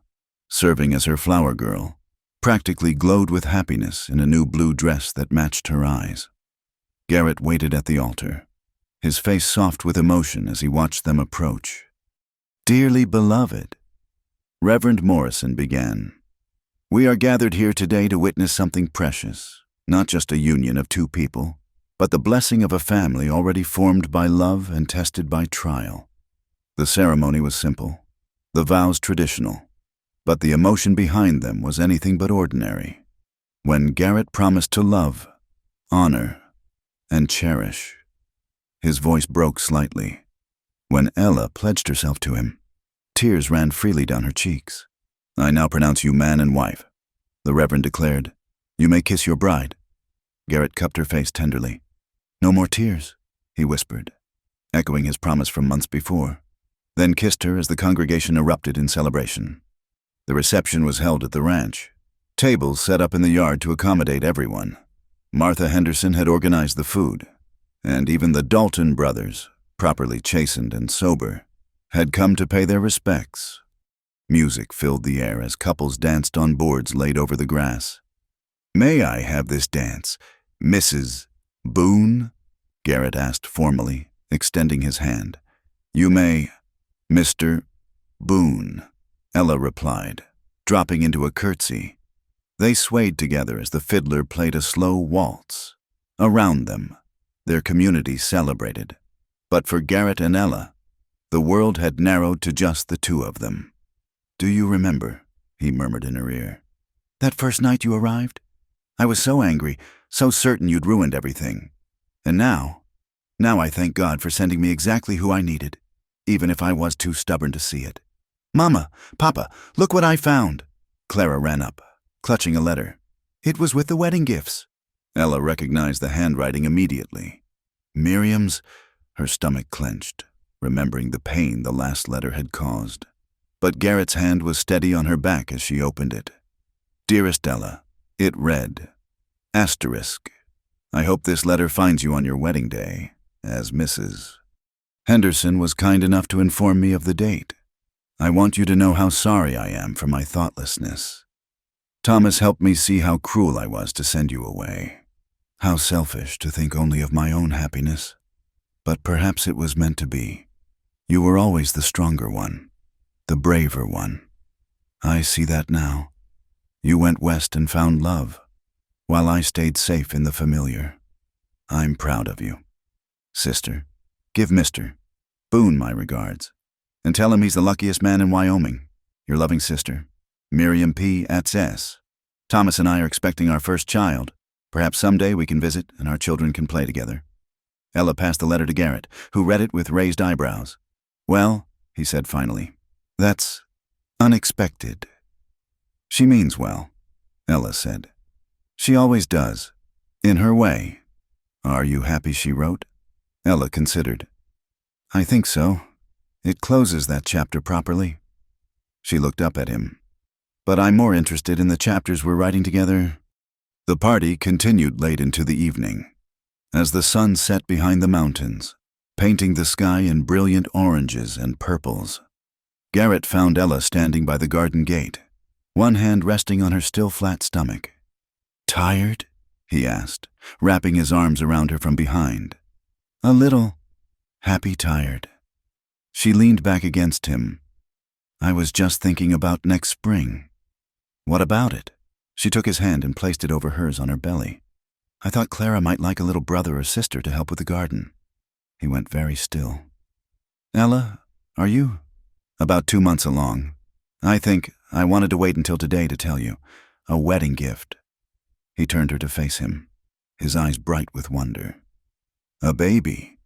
serving as her flower girl, practically glowed with happiness in a new blue dress that matched her eyes. Garrett waited at the altar, his face soft with emotion as he watched them approach. Dearly beloved, Reverend Morrison began, we are gathered here today to witness something precious, not just a union of two people, but the blessing of a family already formed by love and tested by trial. The ceremony was simple, the vows traditional, but the emotion behind them was anything but ordinary. When Garrett promised to love, honor, and cherish His voice broke slightly. When Ella pledged herself to him, tears ran freely down her cheeks. "I now pronounce you man and wife," the Reverend declared. "You may kiss your bride." Garrett cupped her face tenderly. "No more tears," he whispered, echoing his promise from months before, then kissed her as the congregation erupted in celebration. The reception was held at the ranch, tables set up in the yard to accommodate everyone. Martha Henderson had organized the food, and even the Dalton brothers, properly chastened and sober, had come to pay their respects. Music filled the air as couples danced on boards laid over the grass. "May I have this dance, Mrs. Boone?" Garrett asked formally, extending his hand. "You may, Mr. Boone," Ella replied, dropping into a curtsy. They swayed together as the fiddler played a slow waltz. Around them, their community celebrated. But for Garrett and Ella, the world had narrowed to just the two of them. "Do you remember?" he murmured in her ear. "That first night you arrived? I was so angry, so certain you'd ruined everything. And now I thank God for sending me exactly who I needed, even if I was too stubborn to see it. Mama, Papa, look what I found." Clara ran up, clutching a letter. "It was with the wedding gifts." Ella recognized the handwriting immediately. Miriam's. Her stomach clenched, remembering the pain the last letter had caused. But Garrett's hand was steady on her back as she opened it. "Dearest Ella," it read, **. I hope this letter finds you on your wedding day, as Mrs. Henderson was kind enough to inform me of the date. I want you to know how sorry I am for my thoughtlessness. Thomas helped me see how cruel I was to send you away, how selfish to think only of my own happiness. But perhaps it was meant to be. You were always the stronger one, the braver one. I see that now. You went west and found love, while I stayed safe in the familiar. I'm proud of you. Sister, give Mr. Boone my regards, and tell him he's the luckiest man in Wyoming. Your loving sister, Miriam P. S. Thomas and I are expecting our first child. Perhaps someday we can visit and our children can play together." Ella passed the letter to Garrett, who read it with raised eyebrows. "Well," he said finally, "that's unexpected." "She means well," Ella said. "She always does, in her way. Are you happy she wrote?" Ella considered. "I think so. It closes that chapter properly." She looked up at him. "But I'm more interested in the chapters we're writing together." The party continued late into the evening. As the sun set behind the mountains, painting the sky in brilliant oranges and purples, Garrett found Ella standing by the garden gate, one hand resting on her still flat stomach. "Tired?" he asked, wrapping his arms around her from behind. "A little. Happy tired." She leaned back against him. "I was just thinking about next spring." "What about it?" She took his hand and placed it over hers on her belly. "I thought Clara might like a little brother or sister to help with the garden." He went very still. "Ella, are you?" "About 2 months along. I think I wanted to wait until today to tell you. A wedding gift." He turned her to face him, his eyes bright with wonder. "A baby."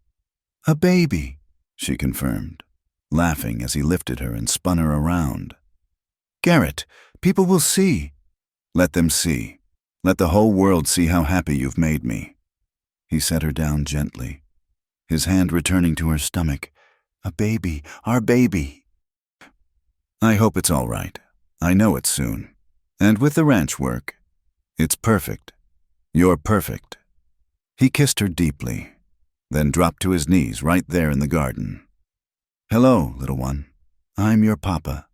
"A baby," she confirmed, laughing as he lifted her and spun her around. "Garrett, people will see." "Let them see. Let the whole world see how happy you've made me." He set her down gently, his hand returning to her stomach. "A baby, our baby." "I hope it's all right. I know it's soon. And with the ranch work, it's perfect. You're perfect." He kissed her deeply, then dropped to his knees right there in the garden. "Hello, little one. I'm your papa.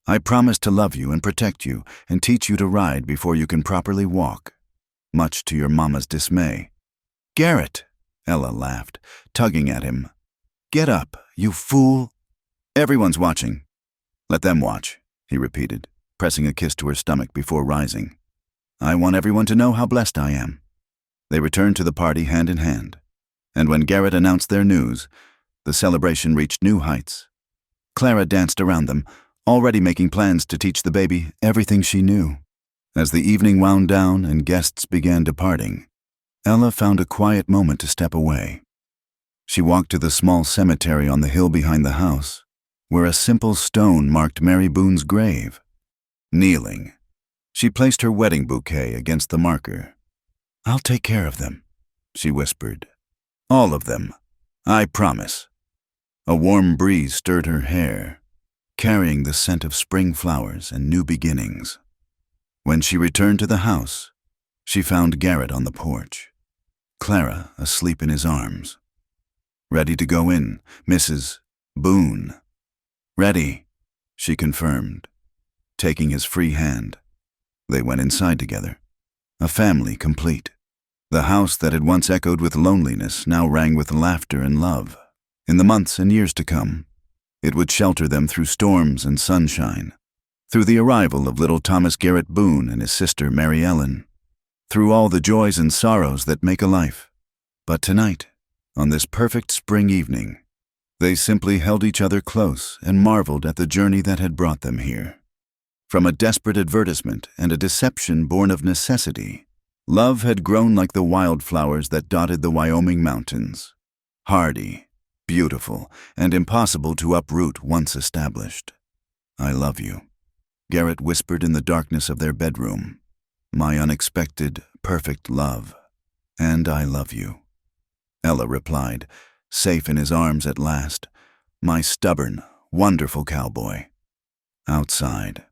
I promise to love you and protect you and teach you to ride before you can properly walk, much to your mama's dismay." "Garrett," Ella laughed, tugging at him. "Get up, you fool." "Everyone's watching." "Let them watch," he repeated, pressing a kiss to her stomach before rising. "I want everyone to know how blessed I am." They returned to the party hand in hand, and when Garrett announced their news, the celebration reached new heights. Clara danced around them, already making plans to teach the baby everything she knew. As the evening wound down and guests began departing, Ella found a quiet moment to step away. She walked to the small cemetery on the hill behind the house, where a simple stone marked Mary Boone's grave. Kneeling, she placed her wedding bouquet against the marker. "I'll take care of them," she whispered. "All of them. I promise." A warm breeze stirred her hair, carrying the scent of spring flowers and new beginnings. When she returned to the house, she found Garrett on the porch, Clara asleep in his arms. "Ready to go in, Mrs. Boone?" "Ready," she confirmed, taking his free hand. They went inside together, a family complete. The house that had once echoed with loneliness now rang with laughter and love. In the months and years to come, it would shelter them through storms and sunshine, through the arrival of little Thomas Garrett Boone and his sister Mary Ellen, through all the joys and sorrows that make a life. But tonight, on this perfect spring evening, they simply held each other close and marveled at the journey that had brought them here. From a desperate advertisement and a deception born of necessity, love had grown like the wildflowers that dotted the Wyoming mountains, hardy, beautiful, and impossible to uproot once established. "I love you," Garrett whispered in the darkness of their bedroom. "My unexpected, perfect love. And I love you," Ella replied, safe in his arms at last. "My stubborn, wonderful cowboy." Outside,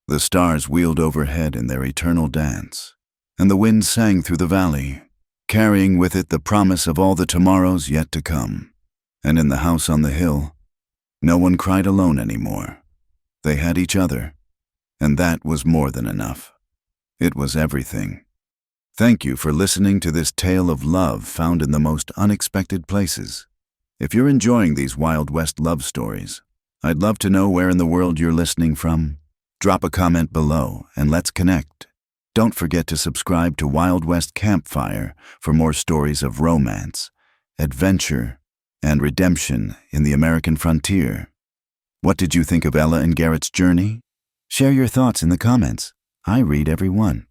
the stars wheeled overhead in their eternal dance, and the wind sang through the valley, carrying with it the promise of all the tomorrows yet to come. And in the house on the hill, no one cried alone anymore. They had each other, and that was more than enough. It was everything. Thank you for listening to this tale of love found in the most unexpected places. If you're enjoying these Wild West love stories, I'd love to know where in the world you're listening from. Drop a comment below and let's connect. Don't forget to subscribe to Wild West Campfire for more stories of romance, adventure, and redemption in the American frontier. What did you think of Ella and Garrett's journey? Share your thoughts in the comments. I read every one.